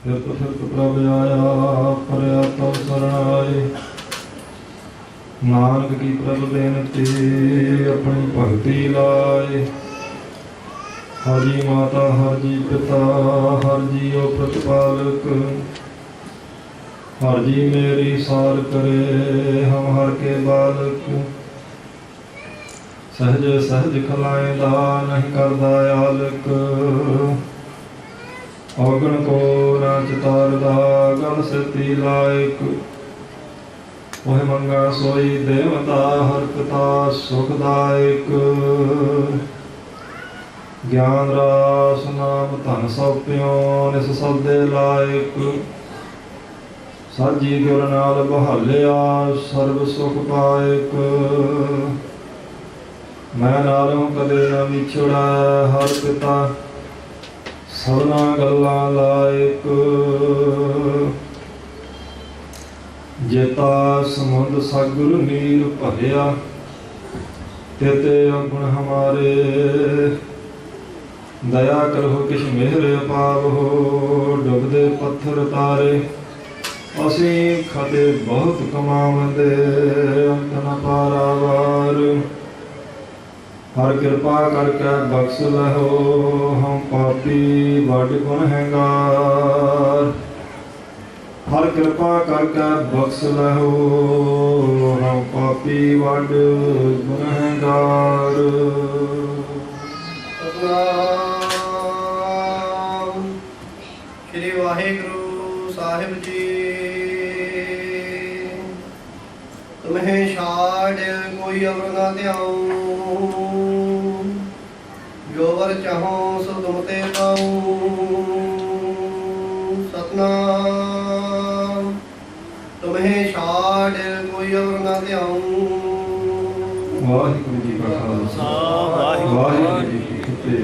फिरत प्रभ आया परया तव शरण आए। नानक की प्रभ बेनती अपनी भगति लाए। हर जी माता हर जी पिता हर जी ओ प्रतिपालक। हर जी मेरी सार करे हम हर के बालक। सहज सहज खलाएंदा नहीं करदा आलक। औगण को ना चितारदा गल सिद्धि लायक। वह मंगा सोई देवता हर पिता सुखदायक। ज्ञान रास नाम धन सब प्यो निस सदे लायक। साजी गुर नाल बहालिया सर्व सुख पायक। मैं नालों कदे न विछड़ा हर पिता सबना गल्ला लायक। जेता समुद्र सागर नीर भरिया तेते अगुण हमारे। दया करो किश मेहर पाप हो डुबदे पत्थर तारे। असी खते बहुत कमावंदे अंत न पारावार। हर कृपा करके बख्श लहो हम पापी बड़ गुनहगार। हर कृपा करके बख्श लहो हम पापी बड़ गुनहगार। श्री वाहिगुरु साहिब जी। तुम्हें छाड़ कोई अवर ना ध्याऊं। जो वर चाहो सो तुम ते पाऊं। सतनाम। तुम्हें छाड़ कोई अवर ना ध्याऊं। वाहिगुरु जी का खालसा वाहिगुरु जी की फतेह।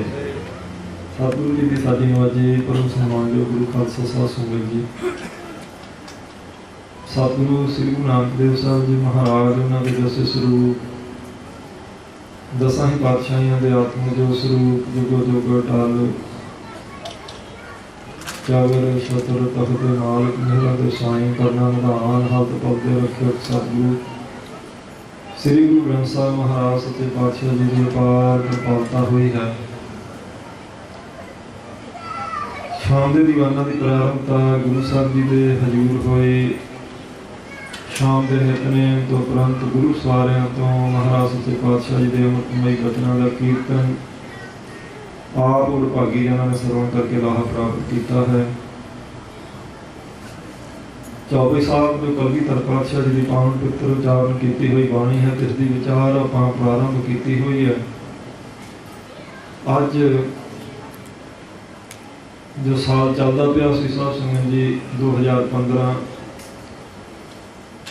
सतगुरु जी की साडी नवाजी परम सन्मानयोग गुरु खालसा साध संगत जी। सतगुरु श्री गुरु नानक देव साहब जी महाराज उन्होंने दसे स्वरूप दसा ही पातशाहियों के आत्म जो स्वरूप जुगो जुग टाल चावर छतर तखत मालक मेहरा दे साईं करना निधान हाथ पलते रखे सतगुरु श्री गुरु ग्रंथ साहब महाराज सच्चे पातशाह जी की अपार कृपालता हुई है। शाम के दीवाना की प्रारंभता गुरु साहब जी के हजूर होए। शाम के नितनेम तो उपरंत गुरु सवारियां तो महाराज सच्चे पातशाह जी के अमृतमयी बचनों का कीर्तन आप वडभागी जनां ने श्रवण करके लाह प्राप्त किया है। चौबे साहब जो कलगीधर पातशाह जी की पावन पित्र उच्चारण की हुई बाणी है जिसकी विचार आप प्रारंभ की हुई है। अज जो साल चलता पाया सी साध संगत जी 2015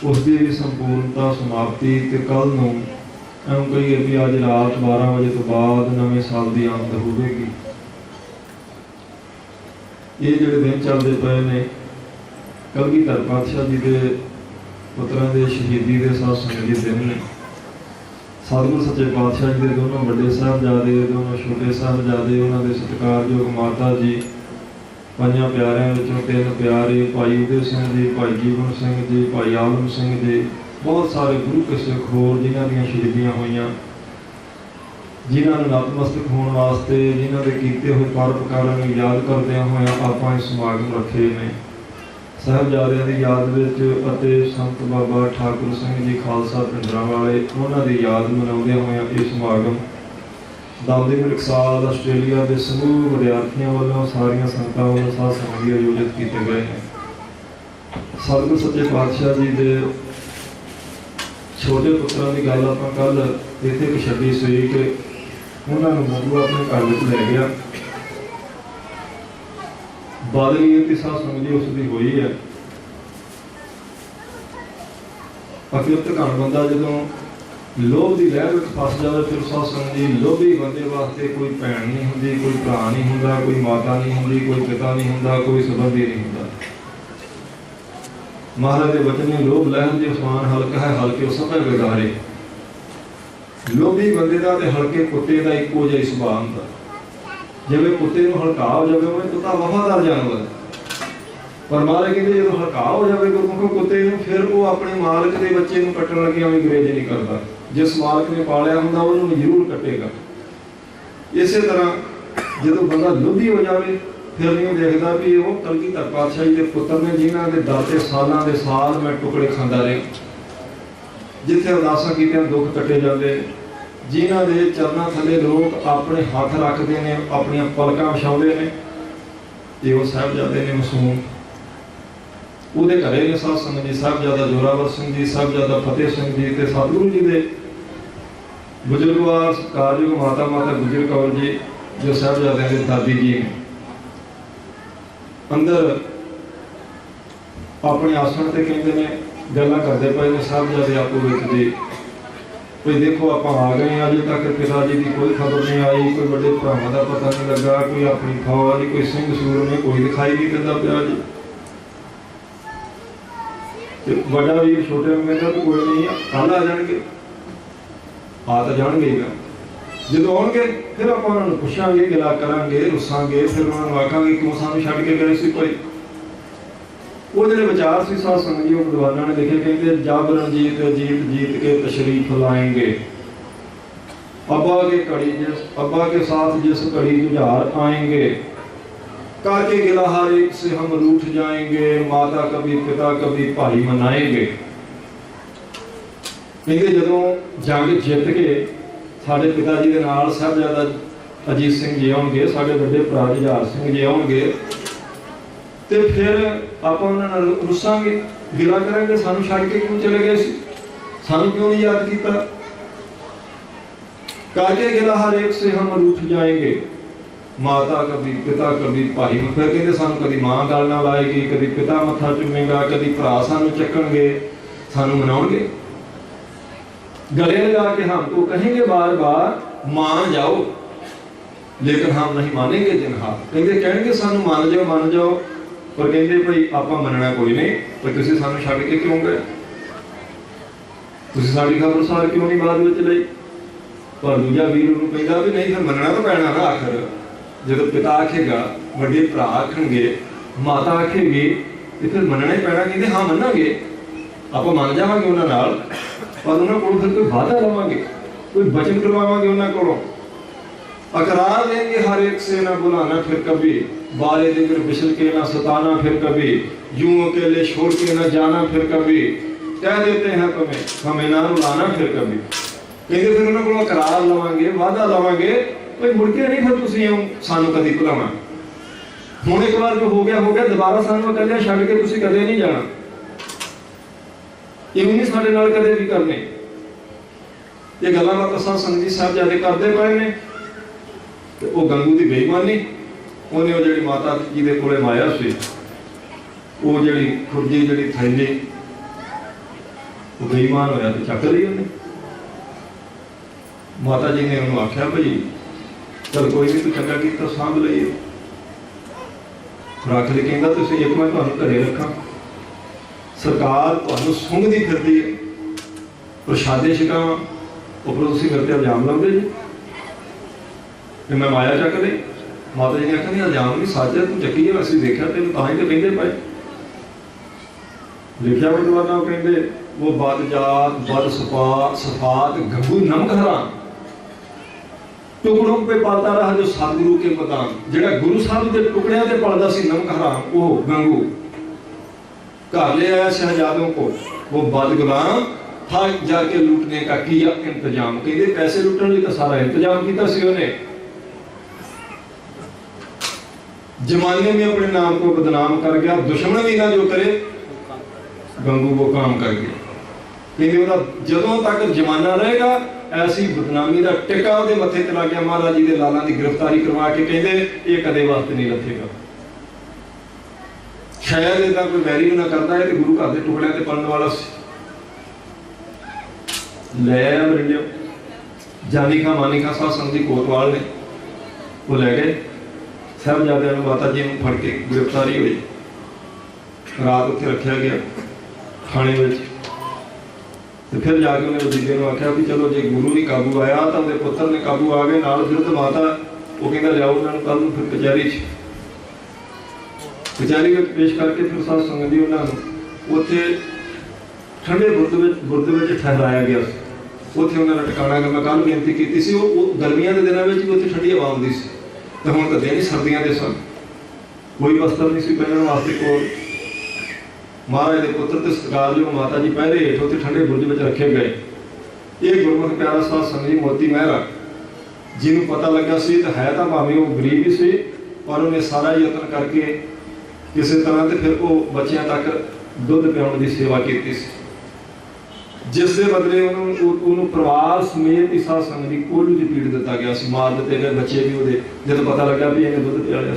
उसकी भी संपूर्णता समाप्ति तो कल नूं एवं कही भी अज रात 12 बजे तो बाद नवे साल की आमद होगी। ये जोड़े दिन चलते पे ने कलगीधर पातशाह जी के पुत्रां के शहीदी के साथ संगत दिन ने। सतगुरु सच्चे पातशाह जी के दोनों बड़े साहबजादे दोनों छोटे साहबजादे उन्होंने सत्कारयोग माता जी पंजा प्यारिਆਂ ਵਿੱਚੋਂ तीन प्यारे भाई उदय सिंह जी भाई जीवन सिंह जी भाई आलम सिंह जी बहुत सारे गुरु के सिख होर जिन्हों दी शहीदियां हुई जिन्हों नतमस्तक होने वास्ते जिन्हों के किए हुए परोपकारों को याद करदे होए आप समागम रखे ने। साहबजादियों की याद में संत बाबा ठाकुर सिंह जी खालसा पिंडरां वाले उन्हों की याद मनाते हुए ये समागम दाऊदी मिल्कसाल आस्ट्रेलिया के समूह विद्यार्थियों वालों सारिया संगतां वालों साध संगत आयोजित किए गए हैं। सतगुरु सच्चे पातशाह जी के छोटे पुत्रों की गल आप कल इतने एक छब्बी सी कि उन्होंने मुगू अपने घर में लै गया। बदली ये साध संगत जी उसकी हुई है। अकिरत घन बंदा जो लोभ की लहर में फस जाए फिर साध संगत जी लोभी बंदे वास्ते कोई भैन नहीं होंगी कोई भरा नहीं होंदा कोई माता नहीं होंगी कोई पिता नहीं होंदा कोई संबंधी नहीं होंदा। महाराज के वचन में लोभ लहर जो समान हल्का है हल्के उस समय बेगारे। लोभी बंदे का ते हल्के कुत्ते का एको जिहा सुभाव हुंदा। जिवें कुत्ते नूं हल्का हो जाए उवें कुत्ता वफादार जानवर पर महाराज कहते जो हल्का हो जाए गुरमुख कुत्ते नूं फिर वो अपने मालक के बच्चे नूं कट्टण लगे अंग्रेज नहीं करता। जिस मालक ने पालिया हुंदा उन्होंने जरूर कट्टेगा। इस तरह जो बंदा लुधी हो जाए फिर नहीं देखता भी वो कलगीधर पातशाह जी के पुत्र ने जिन्हों के दाते सालों के साल मैं टुकड़े खाता रहा, जिथे अरदासां कीतियां दुख कटे जाते, जिन्हों के चरणों थले लोग अपने हाथ रखते हैं, अपन पलकां विछाउंदे ने, ते वो साहिबजादे ने मासूम ਉਹਦੇ ਘਰੇ ਨੇ ਸਾਧ ਸੰਗਤ ਜੀ ਸਾਹਿਬਜ਼ਾਦਾ ਜ਼ੋਰਾਵਰ ਸਿੰਘ ਜੀ, ਸਾਹਿਬਜ਼ਾਦਾ ਫਤਿਹ ਸਿੰਘ ਜੀ ਤੇ ਸਤਿਗੁਰੂ ਜੀ ਦੇ ਬਜ਼ੁਰਗਵਾਰ ਸਤਿਕਾਰਯੋਗ ਮਾਤਾ ਗੁਜਰ ਕੌਰ ਜੀ ਜੋ ਸਾਹਿਬਜ਼ਾਦਿਆਂ ਦੇ ਦਾਦੀ ਜੀ ਨੇ ਅੰਦਰ ਆਪਣੇ ਆਸਣ ਤੇ ਕਹਿੰਦੇ ਨੇ ਗੱਲਾਂ ਕਰਦੇ ਪਏ ਨੇ ਸਾਹਿਬਜ਼ਾਦੇ ਆਪੋ ਵਿੱਚ ਦੇ ਕੋਈ ਦੇਖੋ ਆਪਾਂ ਆ ਗਏ ਅਜੇ ਤੱਕ ਪਿਤਾ ਜੀ ਦੀ ਕੋਈ ਖਬਰ ਨਹੀਂ ਆਈ, ਕੋਈ ਵੱਡੇ ਭਰਾਵਾਂ ਦਾ ਪਤਾ ਨਹੀਂ ਲੱਗਾ, ਕੋਈ ਆਪਣੀ ਫੌਜ ਕੋਈ ਸਿੰਘ ਸੂਰ ਨੇ ਕੋਈ ਦਿਖਾਈ ਨਹੀਂ ਦਿੰਦਾ ਪਿਆ ਜੀ। ਵੱਡਾ ਵੀਰ ਛੋਟੇ ਨੂੰ ਕਹਿੰਦਾ ਕੋਈ ਨਹੀਂ ਕੱਲ ਆ ਜਾਣਗੇ, ਆ ਤਾਂ ਜਾਣਗੇ ਹੀ। ਜਦੋਂ ਆਉਣਗੇ ਫਿਰ ਆਪਾਂ ਉਹਨਾਂ ਨੂੰ ਪੁੱਛਾਂਗੇ, ਗਿਲਾ ਕਰਾਂਗੇ, ਰੁੱਸਾਂਗੇ, ਫਿਰ ਉਹਨਾਂ ਨੂੰ ਆਖਾਂਗੇ ਕਿਉਂ ਸਾਨੂੰ ਛੱਡ ਕੇ ਗਏ ਸੀ ਭਾਈ। ਉਹ ਜਿਹੜੇ ਵਿਚਾਰ ਸੀ ਸਾਧ ਸੰਗਤ ਜੀ ਉਹ ਵਿਦਵਾਨਾਂ ਨੇ ਲਿਖੇ, ਕਹਿੰਦੇ ਜਬ ਰਣਜੀਤ जीत के तशरीफ लाएंगे, अब्बा के साथ जिस कड़ी जुझार आएंगे, काके गिला हर एक से हम रूठ जाएंगे, माता कभी पिता कभी भाई मनाएंगे। कहते जदों जंग जित के साडे पिता जी दे नाल साहिबजादा अजीत सिंह जी आउणगे, साडे वड्डे भरा जुझार सिंह जी आउणगे, ते फिर आपां उन्हां नाल रुसांगे, गिला करांगे, सानू छड्ड के क्यों चले गए सी, सानू क्यों नहीं याद किया। काके गिला हर एक से हम रूठ जाएंगे, माता कभी पिता कभी भाई। फिर कहते सानू कभी मां गल ना लाएगी, कभी पिता मत्था चुमेगा, कभी भरा सानू चकणगे, सानू मनाउणगे। गले लगा के हम तो कहेंगे बार बार मान जाओ, लेकिन हम नहीं मानेंगे जिन्हार। कहते कहणगे सानू मान जाओ, पर कहते भाई आपां मनना कोई नहीं, पर तुसीं सानू छड्ड के क्यों गए, तुसीं साडी खबरसार क्यों नहीं बाद विच लई। पर दूजा वीर नूं कहंदा भी नहीं फिर मनना तो पैना ना, आखिर जदों पिता आखेगा, वड्डे भरा आखणगे, माता आखेगी, तो फिर मनना ही पैना। कहंदे हाँ मनांगे, आपां मन जावांगे उन्हां नाल, पर उन्हां कोलों फिर कोई वादा लवांगे, कोई वचन करवावांगे उन्हां कोलों। अकरार देंगे हर एक से ना बुलाना फिर कभी, बारे दिगर बिछल के ना सताना फिर कभी, यूं अकेले छोड़ के ना जाना फिर कभी, कह देते हैं तुम्हें हमें ना रुलाना फिर कभी। कहते फिर उन्होंने को करार लवांगे, वादा लवांगे, कोई मुड़ के नहीं फिर तुसीं सानू कदी भुलावा। हुण एक बार जो हो गया दोबारा सानू अकेले छड्ड के तुसीं कदे नहीं जाना, ये नहीं साडे नाल कदे भी करने। ये गल्लां बातां साध संगत जी साहिबजादे करदे पए ने, ते ओह गंगू दी बेईमानी, ਉਹਨੇ ਉਹ ਜਿਹੜੀ ਮਾਤਾ ਜੀ ਦੇ ਕੋਲੇ ਮਾਇਆ ਸੀ, ਉਹ ਜਿਹੜੀ ਖੁਰਜੀ ਜਿਹੜੀ ਥੈਲੀ ਉਹ ਬੇਈਮਾਨ ਹੋਇਆ ਤੇ ਚੱਕ ਲਈ ਉਹਨੇ। ਮਾਤਾ ਜੀ ਨੇ ਉਹਨੂੰ ਆਖਿਆ ਭਈ ਚਲ ਕੋਈ ਨਹੀਂ, ਤੂੰ ਚੰਗਾ ਕੀਤਾ ਸਾਂਭ ਲਈਏ, ਰੱਖ ਲਈ। ਕਹਿੰਦਾ ਤੁਸੀਂ ਇੱਕ ਮੈਂ ਤੁਹਾਨੂੰ ਘਰੇ ਰੱਖਾਂ, ਸਰਕਾਰ ਤੁਹਾਨੂੰ ਸੁੰਘਦੀ ਫਿਰਦੀ ਹੈ, ਪ੍ਰਸ਼ਾਦੇ ਛਕਾਵਾਂ, ਉੱਪਰੋਂ ਤੁਸੀਂ ਮੇਰੇ ਤੇ ਇਲਜ਼ਾਮ ਲਾਉਂਦੇ ਜੀ ਕਿ ਮੈਂ ਮਾਇਆ ਚੱਕ ਲਈ। माता जी ने आखिया नहीं इल्जाम नहीं, सच है, तू चकी है, असं देखा तेन तां ही तो कहते पाए। लिखा विद्वाना कहते वो बद जात बद सफात गंगू नमक हराम, टुकड़ों पे पाता रहा जो सतगुरु के मकाम। जिहड़ा गुरु साहब के टुकड़ियां ते पलदा सी नमक हराम, वो गंगू घर ले आया शहजादों को, वो बद गुलाम था जाके लूटने का किया इंतजाम। कहते पैसे लूटने का सारा इंतजाम किया सी उन्हें, जमाने में अपने नाम को बदनाम कर गया, दुश्मन भी ना जो करे गंगू वो काम कर गया। कहते जदों तक जमाना रहेगा ऐसी बदनामी का टिका उहदे मत्थे ते लग गया। महाराज जी दे लालां दी गिरफ्तारी करवा के कहते ये कदे वास्ते नहीं लथेगा, शायद इदा कोई वैरी ना करता है, तो गुरु घर के टुकड़ियां ते पलण वाला ले आया बरिंडियों। जानी खां मानी खां साध संगत जी कोतवाल ने वो लै गए साहिबजादियां नूं, माता जी नूं फड़ के गिरफ्तारी हुई, रात उत्थे रखा गया थाने में। तो फिर जाके उन्हें वजीरे नूं आख्या भी चलो जे गुरु नहीं काबू आया तो उहदे पुत्र ने काबू आ गए, नाल विरुद्ध माता वो कहंदा लियाओ उन्हां नूं कल नूं फिर कचहरी च। कचहरी में पेश करके फिर साध संगत जी उन्होंने उत्थे ठंडे बुर्द में ठहराया गया। उत्थे उन्होंने टिकाणा मैं कल बेनती की सी, गर्मियों के दिनों में भी उत्थे ठंडी हवा आती सी, तो हुण कदे नहीं सर्दियों के सन, कोई वस्त्र नहीं सी पहनने वास्ते कोल। महाराज के पुत्र ते सत्कारयोग माता जी पहरे हेठ उत्थे ठंडे बुर्ज में रखे गए। ये गुरमुख प्यारा साध संगत जी मोती महरा जिन्होंने पता लगा सी तो है तो भावें वो गरीब ही सी, पर उन्हें सारा यत्न करके किसी तरह से फिर वो बच्चों तक दुध पियाने की सेवा की। जिस दे बदले उन्होंने परिवार समेत ही साध संगत जी कोल्हू च पीड़ दिता गया, मार दिते गए बच्चे भी वो, जब पता लगा भी इन्हें दुध पियाया,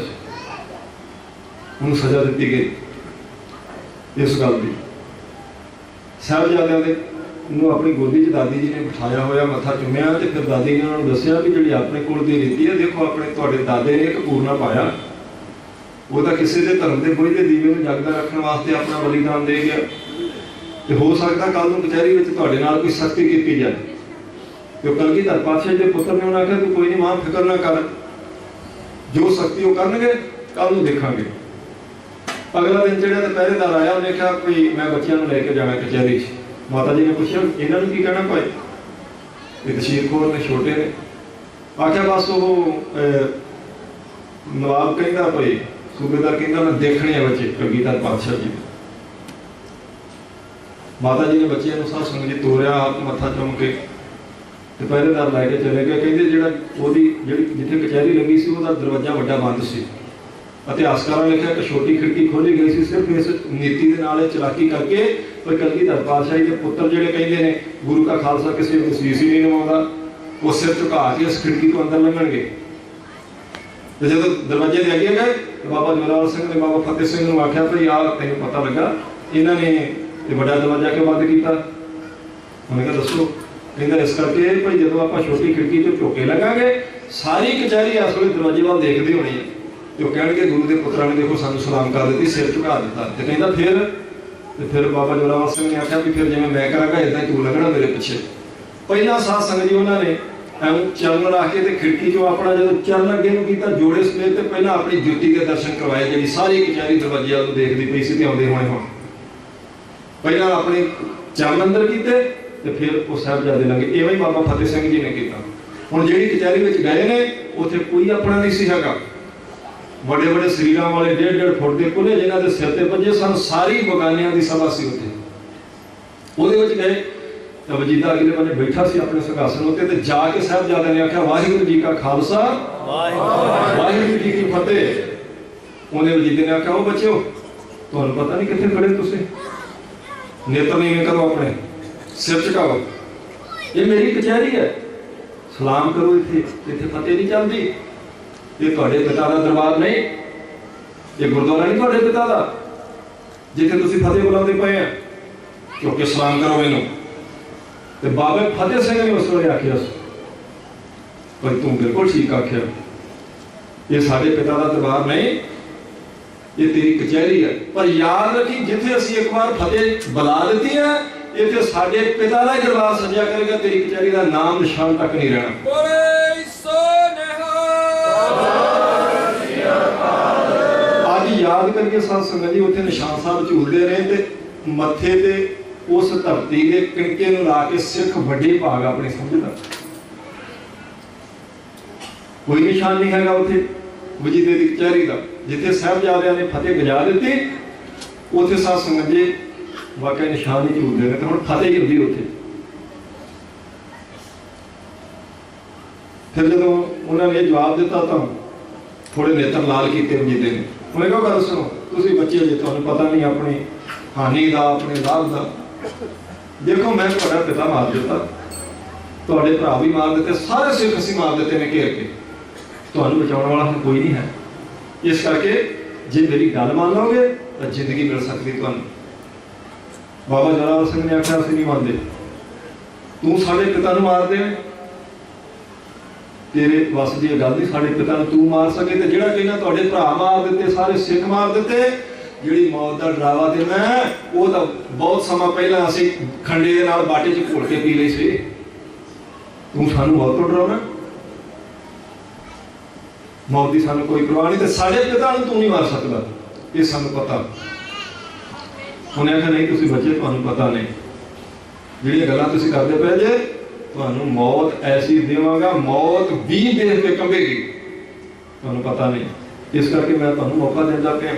उन्होंने सजा दी गई। इस गल की साहिबजादियां दे अपनी गोदी च दादी जी ने बिठाया होया, मत्था चुमिया, तो फिर दादी ने उन्होंने दसिया भी जी अपने कोल दी रीति है, देखो अपने तुहाडे दादे ने एक पूरना पाया, वो तो किसी के धर्म के बुझ के दीवे में जगदा रखने वास्ते अपना बलिदान दे गया। तो हो सकता कल को कचहरी में तुहाडे नाल कोई सख्ती की जाए। तो कलगीधर पातशाह के पुत्र ने उन्होंने आख्या तू कोई नहीं मां फिक्र ना कर, जो सख्ती वो करनगे कल को देखांगे। अगला दिन चढ़िया तो पहरेदार आया, उन्हें कहा कोई मैं बच्चों को लेके जाना कचहरी। माता जी ने पूछा इन्होंने की कहना भाई, ये तशीर कौर ने छोटे ने आख्या बस वो नवाब कहता भाई सूबेदार कहता मैं देखने है बच्चे कलगीधर पातशाह जी। माता जी ने बच्चे साध संगत जी तोरिया, आप मत्था चुम के पहरेदार लैके चले गए। कहते जो जिथे कचहरी लगी सी उसका दरवाजा वड्डा बंद सी, इतिहासकारों ने लिखा एक छोटी खिड़की खोली गई सी, सिर्फ इस नीति के नाल चलाकी करके कोई कलगीधर पातशाह के पुत्र जिहड़े कहते हैं गुरु का खालसा किसी को तसीस ही नहीं निभाता, वो सिर झुका के इस खिड़की को अंदर लंघणगे। तो जो दरवाजे के अगे गए तो बाबा जोरावर सिंह ने बाबा फतेह सिंह को आख्या भाई आ तेन पता लगा इन्होंने ये बड़ा दरवाजा क्यों बंद किया? उन्हें कहा दसो। कहता इस करके भाई जो आप छोटी खिड़की तो झोके लगांगे सारी कचहरी इस वे दरवाजे वाल देखती होनी है, तो कह गुरु के पुत्रा ने देखो सानू सलाम कर दी, सिर झुका दिता। तो कहता फिर बाबा जोरावर सिंह ने आख्या भी फिर जिवें मैं करांगा इदां तू लगना मेरे पिछे। पहला साध संगत जी उन्होंने चरण रख के खिड़की चो अपना जो चरण अगे किया जोड़े समेत पहला अपनी जुती के दर्शन करवाए, जी सारी कचहरी दरवाजे वाल देखती पई सी आउंदे होणे होण। पहला अपने चरण अंदर किए तो फिर वो साहिबजादे लंघे। इवें ही बाबा फतेह सिंह जी ने किया। हुण जिहड़ी कचहरी में गए ने उत्थे कोई अपना नहीं सी हैगा, बड़े बड़े शरीरों वाले 1.5 फुट के कुले जिन्हों के सिर पर बजे सन, सारी बगानिया की सभा सी उत्थे। उहदे विच गए तो वजीदा अगले बने बैठा सी अपने सिंघासन उत्ते, ते जाके साहिबजादे ने आख्या वाहिगुरू जी का खालसा वाहिगुरू जी की फतेह। उन्हें वजीदे ने आख्या वो बच्चो तुहानूं पता नहीं कित्थे खड़े तुसीं, नेत्र नीवे करो, अपने सिर झुकाओ, ये मेरी कचहरी है, सलाम करो, इत्थे फतेह नहीं चलती, ये तुहाडे पिता का दरबार नहीं, ये गुरुद्वारा नहीं तुहाडे पिता का जिथे तुसीं फतेह बुलाते पे हैं, क्योंकि सलाम करो मैनू। तो बाबे फतेह सिंह ने उस वेले आखिया पर तू बिल्कुल ठीक आखिया, ये साडे पिता का दरबार नहीं, ये तेरी कचहरी है। पर याद रखी जिथे असीं एक बार फतेह बुला दी है इत्थे साडे पिता का ही दरबार सजिया करेगा, तेरी कचहरी का नाम निशान तक नहीं रहना। याद करके साध संगत जी उत्थे निशान साहब झूलते रहे ते मत्थे ते उस धरती के किणके नूं ला के सिख वड्डे भाग अपने समझदा, कोई निशान नहीं हैगा उत्थे वजीदे दी कचहरी का। जिथे साहिबजादियां ने फतेह गजा दी उत्थे साध संगत जी वाकई निशान ही झूलते रहे, तो हुण फतेह ही होंदी उत्थे। फिर जदों उन्होंने जवाब दिता तो थोड़े नेत्र लाल किए वजीदे ने। उन्हें कहा गल सुनो तुसीं बच्चे जे तुहानूं पता नहीं अपनी हानि का अपने लाभ का, देखो मैं तुहाडा पिता मार दिता, तुहाडे भरा भी मार दिते, सारे सिख असीं मार दिते ने घेर के, तुहानूं बचाउण वाला कोई नहीं है, इस करके जे मेरी गल मान लोगे तो जिंदगी मिल सकती तुहानूं। बाबा जोरावर सिंह ने आख्या असीं नहीं मानते, तू साडे पिता नूं मार दे, तेरे वस की गल नहीं, साडे पिता नूं तू मार सके, तो जिहड़ा कहना तुहाडे भरा मार दिते, सारे सिख मार दिते, जिहड़ी मौत का डरावा देना है वो तो बहुत समा पहला असीं खंडे दे नाल बाटे च घोल के पी लई सी, तू सानूं मौत तो डराउणा, मौत की सानूं कोई परवाह नहीं, तो साडे पिता नूं तू नहीं मार सकदा। ये सानू पता। उन्हें आख्या नहीं तुसीं बच्चे तुहानू पता नहीं, जिहड़ियां गल्लां तुसीं करदे पए जे तुहानू मौत ऐसी देवांगा, मौत भी देख के कंबेगी, तुहानू पता नहीं। इस करके मैं तुहानू मौका देंदा पिया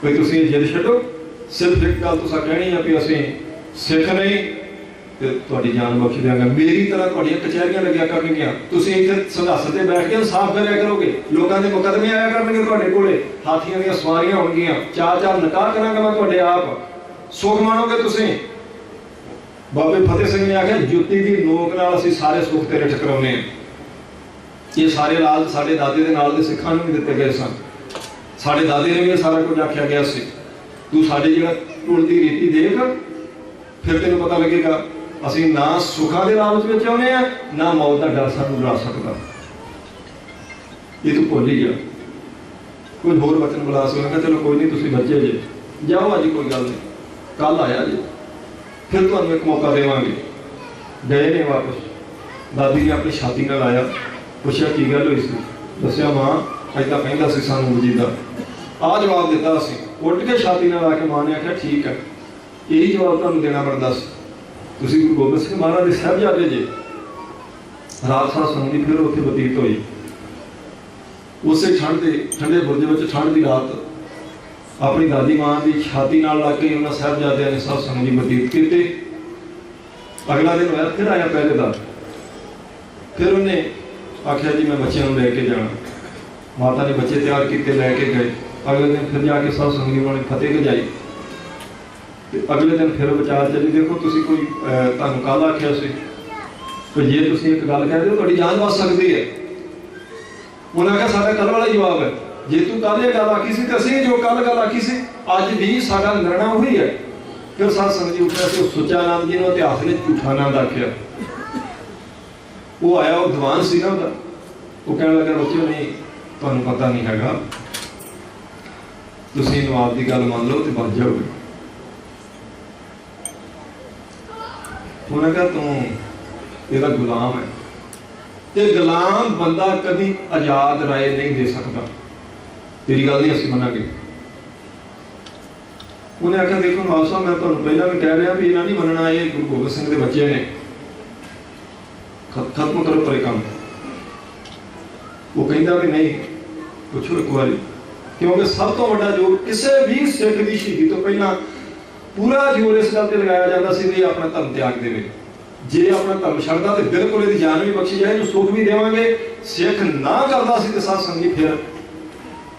भाई तुसीं जिद छड्डो। सिर्फ एक गल तुसां कहनी है कि असीं सिख नहीं ते तुहाडी जान बख्श देंगा। मेरी तरह तुहाडीआं कचहरियां लग्या करनगियां, तुसीं इत्थे संघर्ष ते बैठ के इंसाफ करिया करोगे, लोकां दे मुकदमे आया करनगे तुहाडे कोले, हाथियां दीयां सवारियां होणगीਆਂ, चार निकाह करांगा मैं तुहाडे आप, सुख माणोगे तुसीं। बाबे फतेह सिंह ने आख्या जुत्ती दी नोक नाल असीं सारे सुख तेरे ठकराउने हैं। ये सारे लाल साडे दादे दे नाल दे सिखां नूं भी दित्ते गए सन, साडे दादे ने भी सारा कुछ आख्या गया सी। तू साडे जिहड़ा टुल दी रीति देख, फिर तेनों पता लगेगा असीं ना सुखां दे लालच विच आउणे आ, ना मौत दा डर सानूं डरा सकदा। ये तू भुल ही जा। कोई होर वचन बुला सकदा, चलो कोई नहीं तुसीं बच्चे जे जाओ, अज कोई गल नहीं, कल आया जे फिर तुहानूं एक मौका देवांगे। गए ने वापस, दादी ने अपनी छाती नाल आया, पुछया की गल होई सी, दस्सिया मां ऐदां कहंदा सी सानूं वजीदा, आ जवाब दिता। असीं उठ के छाती नाल आके मां ने आख्या ठीक है, यही जवाब तुहानूं देना बनदा सी, तुसीं गुरु गोबिंद सिंह महाराज दे साहिबजादे जे। रात साह संगत फिर उत्थे बतीत होई, उसे ठंडे बुरज विच ठंड दी रात अपनी दादी मां की छाती नाल लग के उन्होंने साहिबजादियां ने सब संग जी बतीत किए। अगला दिन होया, फिर आया पहरेदार, फिर उन्हें आख्या जी मैं बच्चों को लैके जाना। माता ने बच्चे तैयार किए, लैके गए। अगले दिन फिर जाके सब संग जी उन्होंने फतेह गजाई। अगले दिन फिर विचार चली, देखो तुसीं कोई तुहानूं कल आख्या सी कि जे तुसीं एक गल कह दो तुहाडी जान बच सकती है। उन्हें आख्या साडा कल वाला जवाब है, जे तू कल ये गल आखी सी ते असीं जो कल गल आखी सी अज भी साडा निर्णय वही है। फिर साध संगत जी उठा से सुच्चा नाम जी ने इतिहास ने झूठा नाम आख्या। वो आया, वो दीवान सी ना उहदा, वो कहने लगा बच्चों नहीं तुहानूं पता नहीं हैगा, तुसीं नवाब की गल मान लो तो बच जाओगे। उन्हें कहा तू इहदा गुलाम है, ते गुलाम बंदा कभी आजाद राय नहीं दे सकता, तेरी गल नहीं असीं मनांगे। उन्हें आख्या देखो नवाब साहब मैं तुहानूं पहला भी कह रहा भी इन्हां नहीं मनना, ये गुरु गोबिंद सिंह के बच्चे ने, खत्म करो परे काम। वो कहता भी नहीं पुछो एक बार, क्योंकि सब तो बड़ा जोर किसी भी सिख की शहीदी तो पहला पूरा जोर इस गल ते लगाया जाता सी भी अपना धर्म त्याग देवे। जे अपना धर्म छड्डदा ते बिल्कुल इहदी जान भी बख्शी जाए, सुख भी देवांगे। सिख ना करदा सी ते साध संगत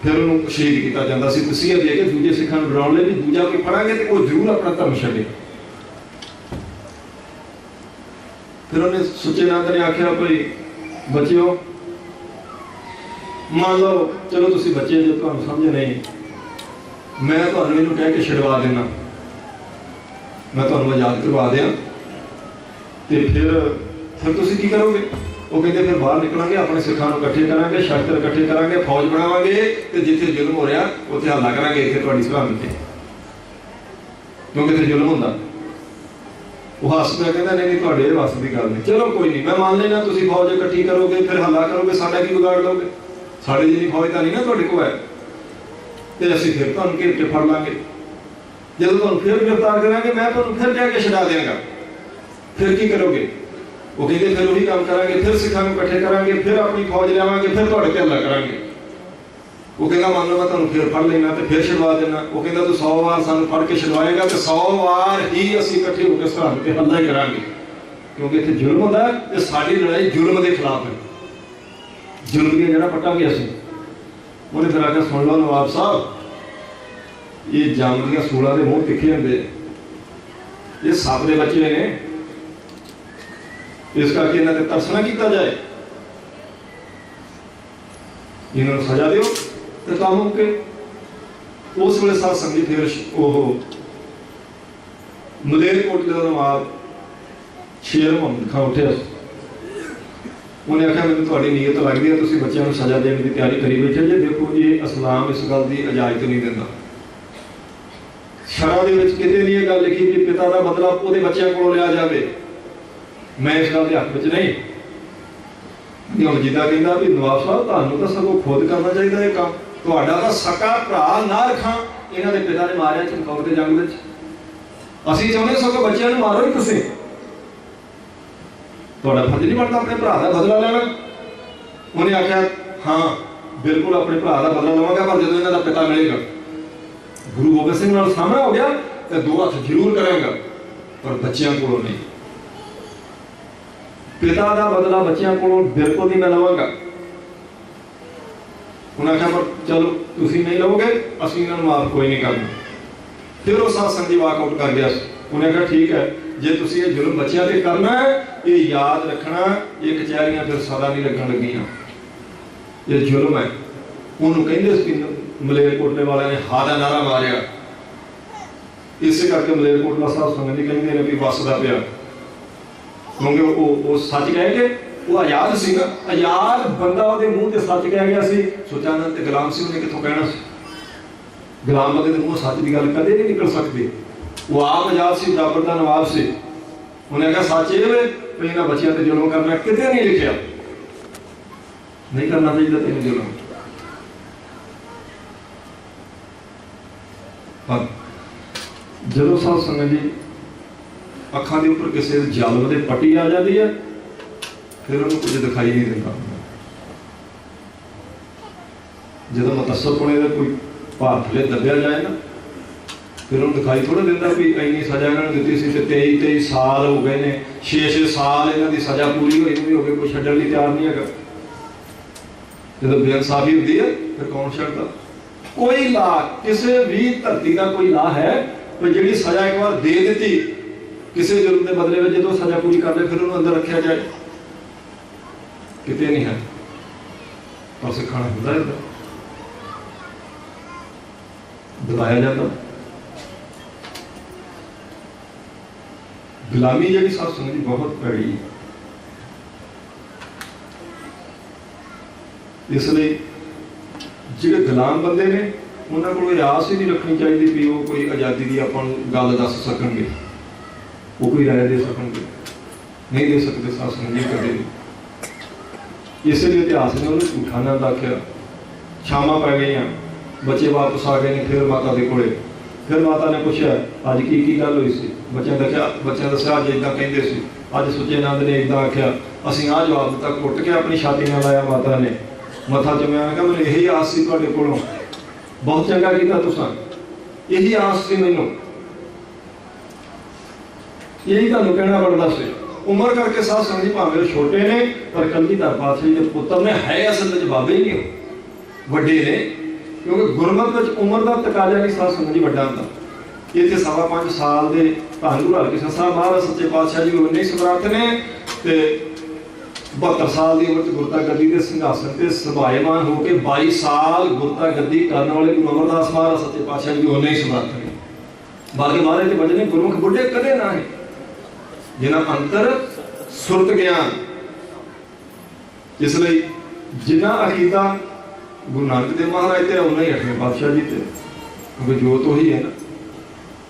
फिर उन्होंने शहीद किया जाता सी, तसीहा दे के दूजे सिखां नूं डराउण लई भी दूजा कोई फड़ांगे तो वो जरूर अपना धर्म छड्डे। फिर उन्हें सुच्चे नंद ने आख्या भाई बच्चिओ मान लो चलो तुसीं बच्चे जो तुहानूं समझ नहीं, मैं तुहानूं इहनूं कह के छुड़वा देना, मैं तुहानूं आजाद करवा दियां ते फिर तुसीं की करोगे? वो कहते फिर बाहर निकलांगे, अपने सिखां नूं इकट्ठे करांगे, शस्त्र इकट्ठे करांगे, फौज बनावांगे ते जिथे जुल्म हो रहा उत्थे हल्ला करांगे, इत्थे तुहाडी सरहद ते, क्योंकि इत्थे जुल्म हुंदा। वो हस पिया कहंदा नहीं नहीं तुहाडे वस दी गल नहीं, चलो कोई नहीं मैं मान लेना, तुसीं फौज इकट्ठी करोगे फिर हल्ला करोगे, साडा की बिगाड़ लोगे, साडे जिन्नी फौज तां नहीं ना तुहाडे कोल है, ते असीं फिर तुहानूं घेर के फड़ लांगे। जदों तुहानूं फिर गिरफ्तार करांगे मैं तुहानूं फिर कह के छड़ा देंगा, फिर की करोगे? वो कहते फिर वही काम करांगे, फिर सिखां नूं इकट्ठे करांगे, फिर अपनी फौज लियावांगे, फिर तुहाडे ते हमला करांगे। वो कहता मान लो मैं तुहानूं फिर फड़ लेना तो फिर छुड़वा देना। वो कहता तू 100 वार सानूं फड़ के छुड़वाएगा तो 100 वार ही असीं इकट्ठे होकर सरहद ते हमला ही करांगे, क्योंकि इत्थे जुल्म हुंदा ते साडी लड़ाई जुल्म दे खिलाफ है, जुल्म दी जड़ा पटांगे असीं। उन्हें फिर आके सुन लो नवाब साहब, ये जंग दी सूलां दे मूंह तिखे हुंदे, ये सप दे बच्चे ने, इस करके इन्हां ते तरस ना कीता जाए, इन्हां नूं सजा दिओ ते काम मुके। उस वेले साध संगत फिर ओह मलेरकोटले दा नवाब शेर मुहम्मद खां उठिया, उन्हें आख्या मैनूं तुहाडी नीयत लगदी है, तुसीं बच्चों नूं सजा देने की तैयारी करी बैठे जे, देखो ये इस्लाम इस गल की इजाजत नहीं दिंदा, शरा दे विच किते नहीं ये गल लिखी कि पिता का बदला उहदे बच्चों कोलों लिया जाए, मैं इस गल के हक में नहीं। वजीदा कहता भी नवाब साहब तुहानूं तां सगों खुद करना चाहिए ये काम, ਤੁਹਾਡਾ ਤਾਂ ਸਕਾ ਭਰਾ ਨਾ ਰੱਖਾਂ, ਇਹਨਾਂ ਦੇ ਪਿਤਾ ਨੇ ਮਾਰਿਆ ਚਮਕੌਰ ਦੇ ਜੰਗ ਵਿੱਚ। ਅਸੀਂ ਚਾਹੁੰਦੇ ਸਗੋਂ ਬੱਚਿਆਂ ਨੂੰ ਮਾਰੋ ਹੀ ਤੁਸੀਂ। ਤੁਹਾਡਾ ਫਰਜ਼ ਨਹੀਂ ਬਣਦਾ ਆਪਣੇ ਭਰਾ ਦਾ ਬਦਲਾ ਲੈਣਾ। ਉਹਨੇ ਆਖਿਆ ਹਾਂ ਬਿਲਕੁਲ ਆਪਣੇ ਭਰਾ ਦਾ ਬਦਲਾ ਲਵਾਂਗਾ, ਪਰ ਜਦੋਂ ਇਹਨਾਂ ਦਾ ਪਿਤਾ ਮਿਲੇਗਾ ਗੁਰੂ ਗੋਬਿੰਦ ਸਿੰਘ ਨਾਲ ਸਾਹਮਣਾ ਹੋ ਗਿਆ ਤੇ 2 ਹੱਥ ਜ਼ਰੂਰ ਕਰਾਂਗਾ, ਪਰ ਬੱਚਿਆਂ ਕੋਲੋਂ ਨਹੀਂ। ਪਿਤਾ ਦਾ ਬਦਲਾ ਬੱਚਿਆਂ ਕੋਲੋਂ ਬਿਲਕੁਲ ਨਹੀਂ ਮੈਂ ਲਵਾਂਗਾ। ਉਹਨਾਂ ਆਖਿਆ ਪਰ ਚਲੋ ਤੁਸੀਂ ਨਹੀਂ ਲਓਗੇ, ਅਸੀਂ ਇਹਨਾਂ ਨੂੰ ਮਾਫ ਕੋਈ ਨਹੀਂ ਕਰਨਾ। ਫਿਰ ਉਹ ਸਾਧ ਸੰਗਤ ਜੀ ਵਾਕਆਊਟ ਕਰ ਗਿਆ। ਉਹਨੇ ਆਖਿਆ ਠੀਕ ਹੈ, ਜੇ ਤੁਸੀਂ ਇਹ ਜ਼ੁਲਮ ਬੱਚਿਆਂ ਤੇ ਕਰਨਾ ਹੈ, ਇਹ ਯਾਦ ਰੱਖਣਾ ਇਹ ਕਚਹਿਰੀਆਂ ਫਿਰ ਸਦਾ ਨਹੀਂ ਲੱਗਣ ਲੱਗੀਆਂ। ਇਹ ਜ਼ੁਲਮ ਹੈ। ਉਹਨੂੰ ਕਹਿੰਦੇ ਸੀ ਮਲੇਰਕੋਟਲੇ ਵਾਲਿਆਂ ਨੇ ਹਾਂ ਦਾ ਨਾਰਾ ਮਾਰਿਆ, ਇਸੇ ਕਰਕੇ ਮਲੇਰਕੋਟਲਾ ਸਾਹਿਬ ਸੰਗਤ ਜੀ ਕਹਿੰਦੇ ਨੇ ਵੀ ਵੱਸਦਾ ਪਿਆ, ਕਿਉਂਕਿ ਉਹ ਸੱਚ ਕਹਿ ਕੇ ਉਹ ਆਜ਼ਾਦ ਸੀਗਾ। ਆਜ਼ਾਦ ਬੰਦਾ ਉਹਦੇ ਮੂੰਹ ਤੇ ਸੱਚ ਕਹਿ ਗਿਆ ਸੀ। ਸੁਚਾਨੰਦ ਤੇ ਗੁਲਾਮ ਸੀ, ਉਹਨੇ ਕਿੱਥੋਂ ਕਹਿਣਾ ਸੀ? ਗੁਲਾਮ ਬੰਦੇ ਦੇ ਮੂੰਹ ਸੱਚ ਦੀ ਗੱਲ ਕਦੇ ਨਹੀਂ ਨਿਕਲ ਸਕਦੀ। ਉਹ ਆਪ ਆਜ਼ਾਦ ਸੀ, ਬਰਾਬਰ ਦਾ ਨਵਾਬ ਸੀ। ਉਹਨੇ ਕਿਹਾ ਸੱਚ ਇਹ ਵੇ ਵੀ ਇਹਨਾਂ ਬੱਚਿਆਂ ਤੇ ਜ਼ੁਲਮ ਕਰਨਾ ਕਿਤੇ ਨਹੀਂ ਲਿਖਿਆ, ਨਹੀਂ ਕਰਨਾ ਚਾਹੀਦਾ ਤੈਨੂੰ ਜ਼ੁਲਮ। ਪਰ ਜਦੋਂ ਸਾਧ ਸੰਗਤ ਜੀ ਅੱਖਾਂ ਦੇ ਉੱਪਰ ਕਿਸੇ ਜ਼ਾਲਮ ਦੇ ਪੱਟੀ ਆ ਜਾਂਦੀ ਹੈ, ਫਿਰ ਉਹਨੂੰ ਕੁਝ ਦਿਖਾਈ ਨਹੀਂ ਦਿੰਦਾ। ਜਦੋਂ ਮਤਸਰ ਪੁਣੇ ਦਾ ਕੋਈ ਭਾਰ ਥੱਲੇ ਦੱਬਿਆ ਜਾਏ ਨਾ, ਫਿਰ ਉਹਨੂੰ ਦਿਖਾਈ ਥੋੜਾ ਦਿੰਦਾ ਵੀ ਇੰਨੀ ਸਜ਼ਾ ਇਹਨਾਂ ਨੂੰ ਦਿੱਤੀ ਸੀ ਤੇ 23 ਸਾਲ ਹੋ ਗਏ ਨੇ, 6 ਸਾਲ ਇਹਨਾਂ ਦੀ ਸਜ਼ਾ ਪੂਰੀ ਹੋਈ ਵੀ ਹੋ ਗਈ, ਕੋਈ ਛੱਡਣ ਲਈ ਤਿਆਰ ਨਹੀਂ ਹੈਗਾ। ਜਦੋਂ ਬੇਇਨਸਾਫੀ ਹੁੰਦੀ ਹੈ ਫਿਰ ਕੌਣ ਛੱਡਦਾ? ਕੋਈ ਲਾ ਕਿਸੇ ਵੀ ਧਰਤੀ ਦਾ ਕੋਈ ਲਾ ਹੈ ਪਰ ਜਿਹੜੀ ਸਜ਼ਾ ਇੱਕ ਵਾਰ ਦੇ ਦਿੱਤੀ ਕਿਸੇ ਜ਼ੁਲਮ ਦੇ ਬਦਲੇ ਵਿੱਚ, ਜਦੋਂ ਸਜ਼ਾ ਪੂਰੀ ਕਰ ਲੈ ਫਿਰ ਉਹਨੂੰ ਅੰਦਰ ਰੱਖਿਆ ਜਾਏ? ਕਿਤੇ ਨਹੀਂ ਹੈ। ਪਰ ਸਿੱਖਣਾ ਹੁੰਦਾ ਹੈ, ਦਬਾਇਆ ਜਾਂਦਾ। ਗੁਲਾਮੀ ਜਿਹੜੀ ਸਾਧ ਸੰਗਤ ਜੀ ਬਹੁਤ ਭੈੜੀ ਹੈ। ਇਸ ਲਈ ਜਿਹੜੇ ਗੁਲਾਮ ਬੰਦੇ ਨੇ ਉਹਨਾਂ ਕੋਲ ਇਹ ਆਸ ਹੀ ਨਹੀਂ ਰੱਖਣੀ ਚਾਹੀਦੀ ਵੀ ਉਹ ਕੋਈ ਆਜ਼ਾਦੀ ਦੀ ਆਪਾਂ ਨੂੰ ਗੱਲ ਦੱਸ ਸਕਣਗੇ, ਉਹ ਕੋਈ ਰਾਏ ਦੇ ਸਕਣਗੇ, ਨਹੀਂ ਦੇ ਸਕਦੇ ਸਾਧ ਸੰਗਤ ਜੀ ਕਦੇ ਵੀ। ਇਸੇ ਲਈ ਇਤਿਹਾਸ ਨੇ ਉਹਨੂੰ ਝੂਠਾ ਨਾ ਆਖਿਆ। ਸ਼ਾਮਾਂ ਪੈ ਗਈਆਂ, ਬੱਚੇ ਵਾਪਸ ਆ ਗਏ ਨੇ ਫਿਰ ਮਾਤਾ ਦੇ ਕੋਲੇ। ਫਿਰ ਮਾਤਾ ਨੇ ਪੁੱਛਿਆ ਅੱਜ ਕੀ ਗੱਲ ਹੋਈ ਸੀ? ਬੱਚਿਆਂ ਦੱਸਿਆ ਅੱਜ ਇੱਦਾਂ ਕਹਿੰਦੇ ਸੀ, ਅੱਜ ਸੁੱਚੇ ਨੰਦ ਨੇ ਇੱਦਾਂ ਆਖਿਆ, ਅਸੀਂ ਆਹ ਜਵਾਬ ਦਿੱਤਾ। ਕੁੱਟ ਕੇ ਆਪਣੀ ਛਾਤੀ ਨਾਲ ਲਾਇਆ ਮਾਤਾ ਨੇ, ਮੱਥਾ ਚੁੰਮਿਆ। ਮੈਂ ਕਿਹਾ ਮੈਨੂੰ ਇਹੀ ਆਸ ਸੀ ਤੁਹਾਡੇ ਕੋਲੋਂ, ਬਹੁਤ ਚੰਗਾ ਕੀਤਾ ਤੁਸੀਂ, ਇਹੀ ਆਸ ਸੀ ਮੈਨੂੰ, ਇਹੀ ਤੁਹਾਨੂੰ ਕਹਿਣਾ ਬਣਦਾ ਸੀ। ਉਮਰ ਕਰਕੇ ਸਾਧ ਸੰਗਤ ਜੀ ਭਾਵੇਂ ਛੋਟੇ ਨੇ ਪਰ ਕਲਗੀਧਰ ਪਾਤਸ਼ਾਹ ਜੀ ਦੇ ਪੁੱਤਰ ਨੇ, ਹੈ ਅਸਲ ਵਿੱਚ ਬਾਬੇ ਹੀ ਨਹੀਂ, ਵੱਡੇ ਨੇ। ਕਿਉਂਕਿ ਗੁਰਮਤਿ ਵਿੱਚ ਉਮਰ ਦਾ ਤਕਾਜ਼ਾ ਨਹੀਂ ਸਾਧ ਸੰਗਤ ਜੀ ਵੱਡਾ ਹੁੰਦਾ। ਇੱਥੇ 5.25 ਸਾਲ ਦੇ ਧੰਨ ਗੁਰੂ ਹਰਕ੍ਰਿਸ਼ਨ ਸਾਹਿਬ ਮਹਾਰਾਜ ਸੱਚੇ ਪਾਤਸ਼ਾਹ ਜੀ 19 ਸਮਰੱਥ ਨੇ ਤੇ 72 ਸਾਲ ਦੀ ਉਮਰ ਚ ਗੁਰਤਾ ਗੱਦੀ ਦੇ ਸਿੰਘਾਸਨ ਤੇ ਸਭਾਏਮਾਨ ਹੋ ਕੇ 22 ਸਾਲ ਗੁਰਤਾ ਗੱਦੀ ਕਰਨ ਵਾਲੇ ਗੁਰੂ ਅਮਰਦਾਸ ਮਹਾਰਾਜ ਸੱਚੇ ਪਾਤਸ਼ਾਹ ਜੀ 19 ਸਮਰੱਥ ਨੇ। ਬਾਕੀ ਮਹਾਰਾਜ ਦੇ ਵਜਨੇ ਗੁਰਮੁਖ ਬੁੱਢੇ ਕਦੇ ਨਾ ਹੈ, ਜਿਨ੍ਹਾਂ ਅੰਤਰ ਸੁਰਤ ਗਿਆਨ। ਇਸ ਲਈ ਜਿਨ੍ਹਾਂ ਅਕੀਦਾ ਗੁਰੂ ਨਾਨਕ ਦੇਵ ਮਹਾਰਾਜ ਤੇ ਉਹਨਾਂ ਹੀ 8ਵੇਂ ਪਾਤਸ਼ਾਹ ਜੀ ਤੇ, ਕਿਉਂਕਿ ਜੋਤ ਉਹੀ ਹੈ ਨਾ।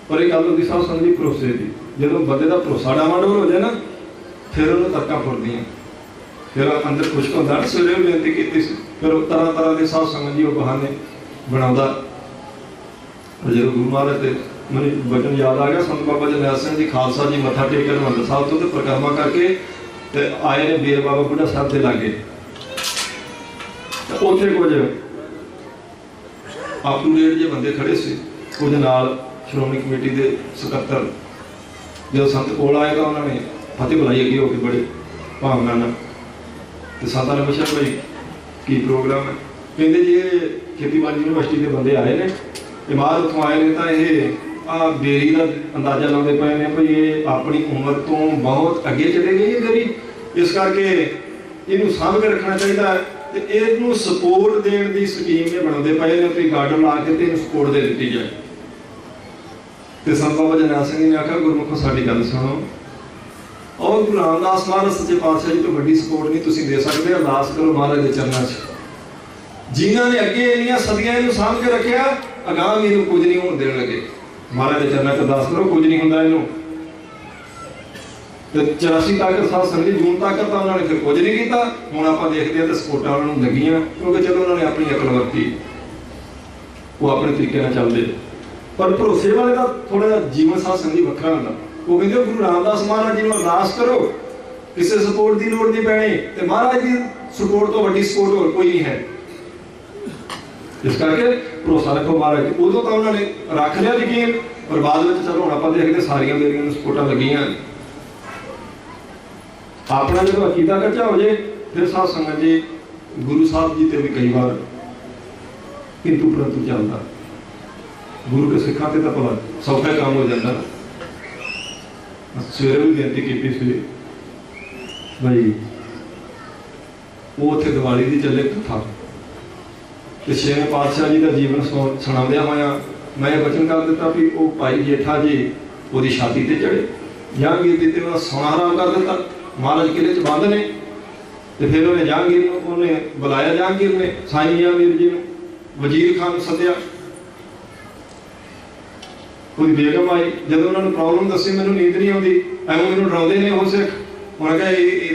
ਪਰ ਇਹ ਗੱਲ ਹੁੰਦੀ ਸਾਧ ਸੰਗਤ ਜੀ ਭਰੋਸੇ ਦੀ। ਜਦੋਂ ਬੰਦੇ ਦਾ ਭਰੋਸਾ ਡਾਵਾਂਡੋਲ ਹੋ ਜਾਏ ਨਾ, ਫਿਰ ਉਹਨੂੰ ਤਰਕਾਂ ਫੁਰਦੀਆਂ, ਫਿਰ ਅੰਦਰ ਖੁਸ਼ਕ ਹੁੰਦਾ। ਸਵੇਰੇ ਬੇਨਤੀ ਕੀਤੀ ਸੀ, ਫਿਰ ਤਰ੍ਹਾਂ ਦੇ ਸਾਧ ਸੰਗਤ ਜੀ ਉਹ ਬਹਾਨੇ ਬਣਾਉਂਦਾ। ਜਦੋਂ ਗੁਰੂ ਮਹਾਰਾਜ ਤੇ ਮੈਨੂੰ ਬਚਨ ਯਾਦ ਆ ਗਿਆ, ਸੰਤ ਬਾਬਾ ਜਰਨੈਲ ਸਿੰਘ ਜੀ ਖਾਲਸਾ ਜੀ ਮੱਥਾ ਟੇਕ ਕੇ ਹਰਿਮੰਦਰ ਸਾਹਿਬ ਤੋਂ ਤੇ ਪਰਿਕਰਮਾ ਕਰਕੇ ਤੇ ਆਏ ਨੇ ਬੇਰ ਬਾਬਾ ਬੁੱਢਾ ਸਾਹਿਬ ਦੇ ਲਾਗੇ। ਉੱਥੇ ਕੁਝ ਆਪੂਰੇਟ ਜਿਹੇ ਬੰਦੇ ਖੜੇ ਸੀ, ਕੁਝ ਨਾਲ ਸ਼੍ਰੋਮਣੀ ਕਮੇਟੀ ਦੇ ਸਕੱਤਰ। ਜਦੋਂ ਸੰਤ ਕੋਲ ਆਏਗਾ ਉਹਨਾਂ ਨੇ ਫਤਿਹ ਬੁਲਾਈ ਅੱਗੇ ਹੋ ਕੇ ਬੜੇ ਭਾਵਨਾ ਨਾਲ, ਤੇ ਸੰਤਾਂ ਨੇ ਪੁੱਛਿਆ ਭਾਈ ਕੀ ਪ੍ਰੋਗਰਾਮ ਹੈ? ਕਹਿੰਦੇ ਜੀ ਇਹ ਖੇਤੀਬਾੜੀ ਯੂਨੀਵਰਸਿਟੀ ਦੇ ਬੰਦੇ ਆਏ ਨੇ, ਇਹ ਬਾਹਰ ਉੱਥੋਂ ਆਏ ਨੇ ਤਾਂ ਇਹ ਆ ਬੇਰੀ ਦਾ ਅੰਦਾਜ਼ਾ ਲਾਉਂਦੇ ਪਏ ਨੇ ਭਈ ਇਹ ਆਪਣੀ ਉਮਰ ਤੋਂ ਬਹੁਤ ਅੱਗੇ ਚਲੇ ਗਈ ਹੈ ਬੇਰੀ, ਇਸ ਕਰਕੇ ਇਹਨੂੰ ਸਾਂਭ ਕੇ ਰੱਖਣਾ ਚਾਹੀਦਾ ਹੈ ਤੇ ਇਹਨੂੰ ਸਪੋਰਟ ਦੇਣ ਦੀ ਸਕੀਮ ਇਹ ਬਣਾਉਂਦੇ ਪਏ ਨੇ ਵੀ ਗਾਰਡਨ ਲਾ ਕੇ ਤੇ ਇਹਨੂੰ ਸਪੋਰਟ ਦੇ ਦਿੱਤੀ ਜਾਏ। ਤੇ ਸੰਤ ਬਾਬਾ ਜਰਨੈਲ ਸਿੰਘ ਨੇ ਆਖਿਆ ਗੁਰਮੁਖੋ ਸਾਡੀ ਗੱਲ ਸੁਣੋ, ਔਰ ਗੁਰੂ ਰਾਮਦਾਸ ਮਹਾਰਾਜ ਸੱਚੇ ਪਾਤਸ਼ਾਹ ਜੀ ਤੋਂ ਵੱਡੀ ਸਪੋਰਟ ਨਹੀਂ ਤੁਸੀਂ ਦੇ ਸਕਦੇ। ਅਰਦਾਸ ਕਰੋ ਮਹਾਰਾਜ ਦੇ ਚਰਨਾਂ 'ਚ, ਜਿਨ੍ਹਾਂ ਨੇ ਅੱਗੇ ਇੰਨੀਆਂ ਸਦੀਆਂ ਇਹਨੂੰ ਸਾਂਭ ਕੇ ਰੱਖਿਆ, ਅਗਾਂਹ ਵੀ ਇਹਨੂੰ ਕੁਝ ਨਹੀਂ ਹੋਣ ਦੇਣ ਲੱਗੇ। ਮਹਾਰਾਜ ਦੇ ਚਰਨਾਂ 'ਚ ਅਰਦਾਸ ਕਰੋ, ਕੁਝ ਨਹੀਂ ਹੁੰਦਾ ਇਹਨੂੰ। ਤੇ 84 ਤੱਕ ਸਾਧ ਸੰਗਤ ਜੀ ਜੂਨ ਤੱਕ ਤਾਂ ਉਹਨਾਂ ਨੇ ਫਿਰ ਕੁਝ ਨਹੀਂ ਕੀਤਾ। ਹੁਣ ਆਪਾਂ ਦੇਖਦੇ ਹਾਂ ਤੇ ਸਪੋਰਟਾਂ ਉਹਨਾਂ ਨੂੰ ਲੱਗੀਆਂ, ਕਿਉਂਕਿ ਚਲੋ ਉਹਨਾਂ ਨੇ ਆਪਣੀ ਅਕਲ ਵਰਤੀ। वो अपने तरीके नाल चलदे। पर भरोसे वाले का थोड़ा जिहा जीवन साथ संगी वखरा हुंदा। वो कहंदे गुरु रामदास महाराज जी नूं अरदास करो, किसी सपोर्ट की लोड़ नहीं पैनी, तो महाराज की सपोर्ट तो वड्डी सपोर्ट होर कोई नहीं है। इस करके भरोसा रखो महाराज। उदों तो उन्होंने रख लिया यकीन, पर बाद में चलो हम आप देखते सारिया मेरिया सपोर्टां लगियां। अपना जो अकीदा कच्चा हो जाए फिर साध संगत जी गुरु साहब जी ते भी कई बार किंतु परंतु चलता। गुरु के सिखा से तो भला सौखा काम हो जाता। सवेरे भी बेनती की सी भाई वो उत्थे दिवाली की चले कथा, तो छेवें पातशाह जी का जीवन सुणाद्या होया मैं वचन कर दिता भी वो भाई जेठा जी वो छाती ते चढ़े, जहांगीर जी ते सोना हराम कर दिता। महाराज किले च बंद ने, तो फिर उन्हें जहांगीर उन्हें बुलाया, जहांगीर ने साईं जहांगीर जी ने वजीर खान सद्या। कोई बेगम आई, जब उन्होंने प्रॉब्लम दसी मैंने नींद नहीं आती, एवं मैंने डराते हैं वो सिख। उन्हें कहा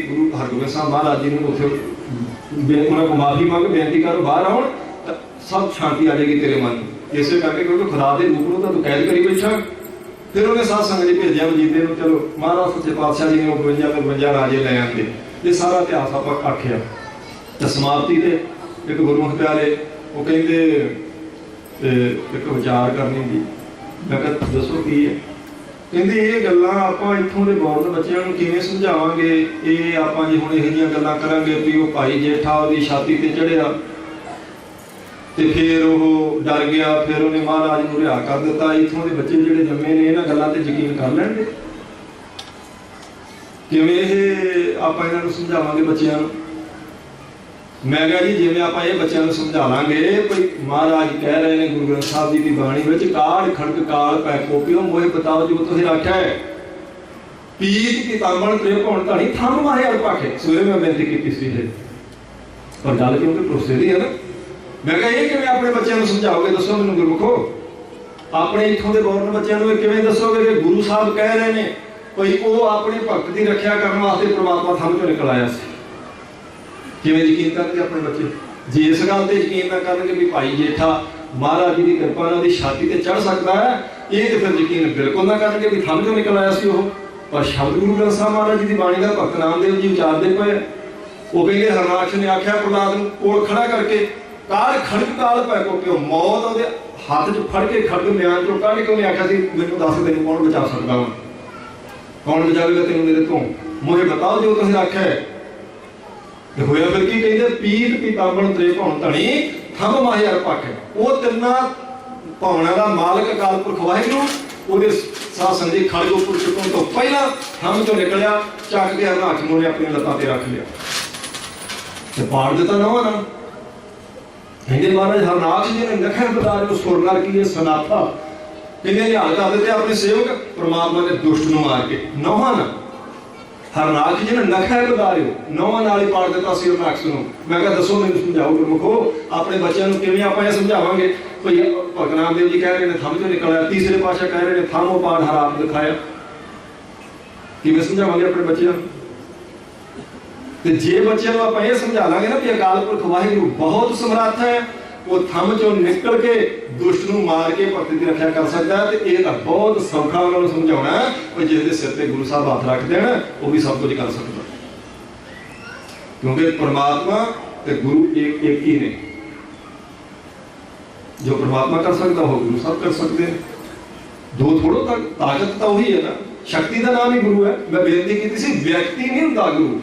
गुरु हरगोबिंद साहब महाराज जी ने उन्हें को माफी मांग बेनती करो बाहर आओ, सब शांति आ जाएगी तेरे मन में। इस करके क्योंकि खुदा के रूप में तो कैद करी बैठा। फिर उन्हें साध संगत जी भेजा वजीदे को, चलो महाराज सच्चे पातशाह जी ने 52 राजे लै आते। ये सारा इतिहास आप आख्या तो समाप्ति से एक गुरमुख प्यारे वो कहते एक विचार करनी थी। मैं कहा दसो की है? कहते ये गल्लां आपां इत्थों दे बौद्ध बच्चों को किवें समझावांगे? ये आपां जे हुण इहो जिहियां गल्लां करांगे भी वो भाई जेठा उहदी छाती ते चढ़िया ते फिर वो डर गया, फिर उन्हें महाराज को रिहा कर दिता। इत्थों के बच्चे जिहड़े जम्मे ने इन्हां गल्लां ते यकीन कर लैणगे? किवें इह आपां इन्हां नूं समझावांगे बच्चिआं नूं? मैं कहा जी जिवें आपां इह बच्चिआं नूं समझा लांगे भई महाराज कह रहे हैं गुरु ग्रंथ साहिब जी की बाणी विच काढ़ खड़क काल पै कोपियो मोह बताओ जो तुसीं आख्या है पीत पीतांबण प्रेम भौण धणी थंम माहे अल पाखे। सवेरे मैं बेनती कीती सी पर गल क्योंकि भरोसे दी है ना। मैं कहा ये किवें अपने बच्चों को समझाओगे? दसो मैनूं गुरमुखो, अपने इत्थों के बौर्ण बच्चों को किवें दसोगे कि गुरु साहब कह रहे हैं भई वो अपने भगत की रक्षा करने वास्ते परमात्मा थम चों निकल आया सी। किवें यकीन करनगे अपने बच्चे? जे इस गल ते यकीन ना करनगे भी भाई जेठा महाराज जी की कृपा नाल उहदी छाती ते चढ़ सकता है, ये तो फिर यकीन बिल्कुल ना करनगे भी थम चों निकल आया सी वो। पर शब्द गुरु ग्रंथ साहिब महाराज जी की बाणी का भगत नामदेव जी उचारते पे वो कहते हरनाक्ष ने आख्या प्रहलाद नूं कोल खड़ा करके काल खड़क काल पै को पिओ मौत उहदे हाथ च फड़ के खड़क म्यान चों कढ़ के उन्हें आख्या सी मैनूं दस तैनूं कौन बचा सकदा वा? कौन बचावेगा तैनूं मेरे तो? मुझे बताओ जो तुसीं आख्या है। ते होया फिर की कहंदे पीत पीतांबण त्रे भौण धणी थंम माहे अर पाखे। वो तिन्ना भौणां दा मालक अकाल पुरख वाहिगुरू ਉਹਦੇ ਸਾਹ ਸੰਜੀ ਖੜਗੋ ਪੁਰ ਚੁੱਕਣ ਤੋਂ ਪਹਿਲਾਂ ਹਮ ਤੋਂ ਨਿਕਲਿਆ ਚੱਕ ਕੇ ਹਰਨਾਕਸ਼ ਨੂੰ ਨੇ ਆਪਣੀਆਂ ਲੱਤਾਂ ਤੇ ਰੱਖ ਲਿਆ ਤੇ ਪਾੜ ਦਿੱਤਾ ਨਾ ਉਹਨਾਂ ਕਹਿੰਦੇ ਮਹਾਰਾਜ ਹਰਨਾਕਸ਼ ਜੀ ਨੇ ਨਖਰ ਬਦਾਰ ਨੂੰ ਸੁਰਨਰ ਕੀ ਸਨਾਥਾ ਕਹਿੰਦੇ ਨਿਹਾਲ ਕਰ ਦਿੱਤੇ ਆਪਣੇ ਸੇਵਕ ਪ੍ਰਮਾਤਮਾ ਦੇ ਦੁਸ਼ਟ ਨੂੰ ਮਾਰ ਕੇ ਨੌਹਾਂ ਨਾਲ ਹਰਨਾਕਸ਼ ਜੀ ਨੇ ਨਖਰ ਬਦਾਰਿਓ ਨੌਹਾਂ ਨਾਲ ਹੀ ਪਾੜ ਦਿੱਤਾ ਸੀ ਹਰਨਾਕਸ਼ ਨੂੰ। ਮੈਂ ਕਿਹਾ ਦੱਸੋ ਮੈਨੂੰ ਸਮਝਾਓ ਗੁਰਮੁਖੋ ਆਪਣੇ ਬੱਚਿਆਂ ਨੂੰ ਕਿਵੇਂ ਆਪਾਂ ਇਹ ਸਮਝਾਵਾਂਗੇ? भई भगत नामदेव जी कह रहे हैं थम चो निकल आया, तीसरे पातशाह कह रहे हैं थम वो पाठ हराम दिखाया। किवें समझावांगे अपने बच्चों ते जे बच्चों को आप ये समझा लांगे ना कि अकाल पुरख वाहिगुरू बहुत समर्थ है, वो थम चो निकल के दुष्ट नूं मार के भगत की रक्षा कर सकता है। तो ये तो बहुत सौखा उन्होंने समझाना है जिसके सिर पर गुरु साहब हाथ रख देना वो भी सब कुछ कर सकता, क्योंकि परमात्मा ते गुरु एक ही ने। जो परमात्मा कर सकता हो गुरु सब कर सकते हैं, दो थोड़ो तक ताकत तो वही है ना। शक्ति का नाम ही गुरु है। मैं बेनती की थी व्यक्ति नहीं होता गुरु,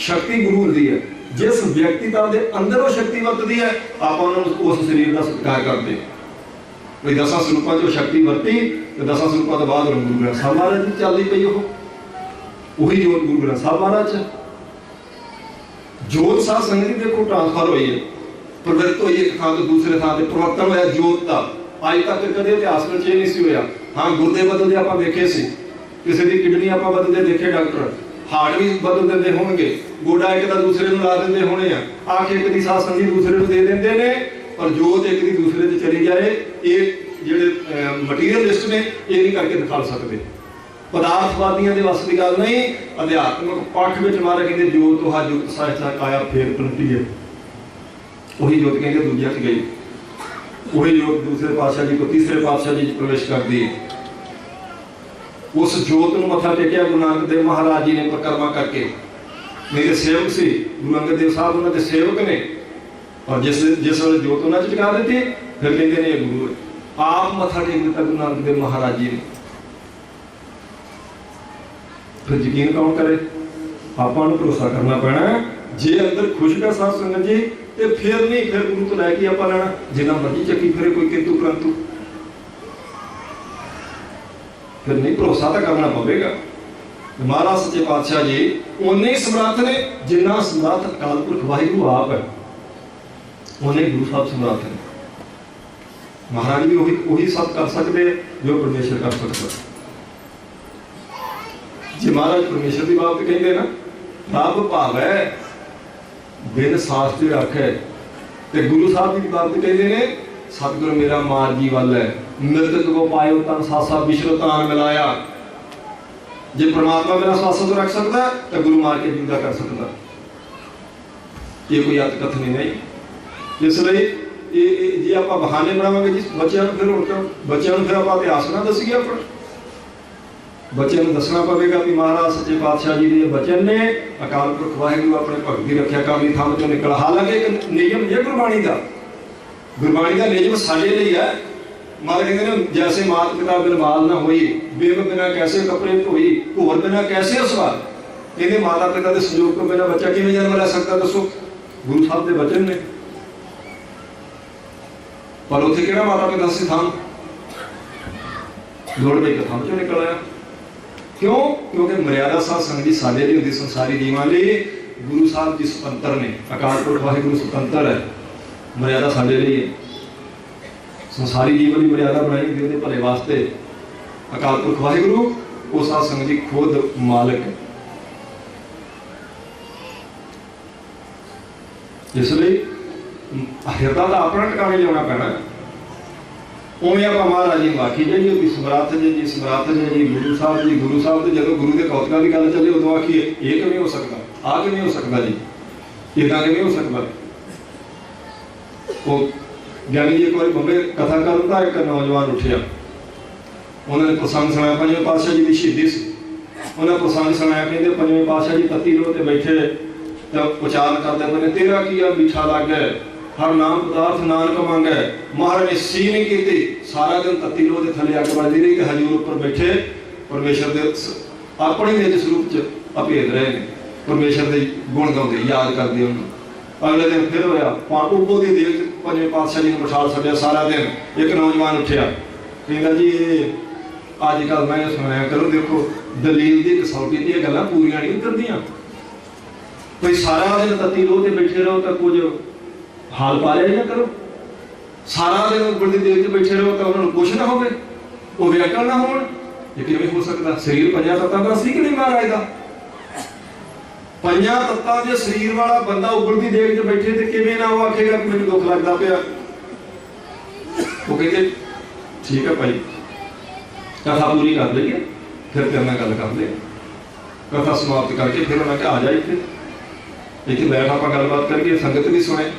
शक्ति गुरु होती है। जिस व्यक्ति का अंदर वो शक्ति वरतती है आप उस शरीर का सत्कार करते कोई 10 स्वरूपों जो शक्ति वरती तो 10 स्वरूपों के बाद गुरु ग्रंथ साहिब महाराज की चलती पई वही जोत गुरु ग्रंथ साहिब महाराज जोत साध संगत देखो ट्रांसफर हुई है, प्रवृत्त हुई एक थां तो दूसरे थां ते परिवर्तन होया जोत का। अज तक कदे इतिहास में ये नहीं सी होया। हाँ गुरदे बदलते आप देखे सी, किसी की किडनी आप बदलते देखे डॉक्टर, हार्ट भी बदल देंगे होंगे, गोडा एक का दूसरे को ला देंगे होने हैं, आँख एक की साथ संजी दूसरे को दे देंगे ने, पर जोत एक की दूसरे से चली जाए ये जिहड़े मटीरियलिस्ट ने ये नहीं करके दिखा सकते। पदार्थवादियों के वस की गल नहीं। अध्यात्मक पक्ष में मारा कहते जोत वह युक्त साहित्य काया फेर पलटी है, वही जोत कहेंगे दूजिया च गई। वही जोत दूसरे पातशाह जी को तीसरे पातशाह जी प्रवेश करती है। उस जोत में मत्था टेकिया गुरु नानक देव महाराज जी ने परिक्रमा करके। मेरे सेवक से गुरु अंगद देव साहब उन्होंने सेवक ने, और जिस वेले जोत उन्होंने टिका दी फिर कहते ने गुरु आप मत्था टेक दिता गुरु नानक देव महाराज जी ने। फिर यकीन कौन करे? आपां नूं भरोसा करना पैना। जे अंदर खुश है साध संगत जी तो फिर नहीं, फिर गुरु तो लैके आप लेना जिन्ना मर्जी चक्की फिरे कोई किंतु परंतु, फिर नहीं, भरोसा तो करना पवेगा। महाराज सच्चे पातशाह जी उन्ने समर्थ ने जिन्ना समर्थ अकाल पुरख वाहिगुरु आप है, उन्ने गुरु साहब समर्थ ने। महाराज भी वही सब कर सकते जो परमेश्वर कर सकता। जे महाराज परमेश्वर की बात कहते ना, रब भावै बिन शास्त्र रखे, ते गुरु साहब की बात कहते ने सतगुरु मेरा मार जी वल है, मृतक को पायो तन सासा विश्व तान मिलाया। जे परमात्मा मेरा सासा तो रख सकता तो गुरु मार के जिंदा कर सकता। ये कोई अत कथनी नहीं। इसलिए जे आप बहाने बनावे जिस बच्चों फिर बच्चों फिर आप इतिहास ना दसीए, अपना बच्चों को दसना पवेगा कि महाराज सच्चे पातशाह जी के बचन ने अकाल पुरख वाहिगुरु अपने भगत की रक्षा करनी थम चो निकल। हालांकि एक नियम है गुरबाणी का, गुरबाणी का नियम साडे लिए है। महाराज कहते हैं जैसे मात पिता बिन बाल ना होई, बेब बिना कैसे कपड़े धोई, घोर बिना कैसे असवार। कहते माता पिता के संयोग को बिना बच्चा किवें जन्म ले सकता? दसो, गुरु साहब के बचन ने। पर उत्थे किहड़ा माता पिता सी थान लोड़ पई कथा चो निकल आया। क्यों? क्योंकि मर्यादा साध संगत जी साडे लिए होंदी, संसारी जीवां लिए गुरु साहब जी स्वतंत्र ने। अकाल पुरख वाहिगुरु स्वतंत्र है, मर्यादा साडे लिए। संसारी जीवन की मर्यादा बनाई गई उहदे भले वास्ते। अकाल पुरख वाहिगुरु वो साध संगत जी खुद मालिक है। इसलिए हिरदा का अपना टिकाने लिया पैना। उवें आप महाराज जी आखी जाइए कि समर्थ जी समर्थ जी गुरु साहब जी गुरु साहब तो जो गुरु के कौतकों की गल चले उदों आखिए ये किवें हो सकता, आ किवें हो सकता जी, इदा किवें हो सकता। वो ज्ञानी जी एक बार बंबे कथा करता, एक नौजवान उठिया, उन्होंने प्रसंग सुनाया पंजवें पातशाह जी की शहीदी से। उन्हें प्रसंग सुनाया, कहते पंजवें पातशाह जी तत्ती लोह ते बैठे तो उचारण करते बने तेरा किया मीठा लागे, हर नाम पदार्थ नानक मांगे। महाराज ने सी नहीं की, सारा दिन तत्ती लोह के थले अग बढ़ती रही। हजूर उपर बैठे परमेश्वर के अपने निज स्वरूप च अभेद रहे हैं, परमेश्वर के गुण गाते याद करते उन्होंने। अगले दिन फिर होया उबो की देर पंजवें पातशाह जी ने बिठा छड्या। सारा दिन एक नौजवान उठिया, कहता जी अजकल मैं सुनाया करो, देखो दलील की कसौटी दी गल्लां पूरियां नहीं उतरदियां। कोई सारा दिन तत्ती लोह ते बैठे रहो तो कुछ हाल पा लिया ना करो, सारा दिन बड़ी देर से बैठे रहो तो उन्होंने कुछ ना हो, वो व्याकरण ना हो। ये किवें हो सकता? शरीर पंजा तत्तां दा सी कि नहीं महाराज दा? पंजा तत्तां दे शरीर वाला बंदा उबलदी देर च बैठे तो किवें ना वो आखेगा कि मैनूं दुख लगदा पिया। वो कहते ठीक है भाई, कथा पूरी कर लीए फिर तेरे नाल गल कर ले। कथा समाप्त करके फिर उन्हें आ जाए, इतने बैठ आप गलबात करके संगत भी सुने।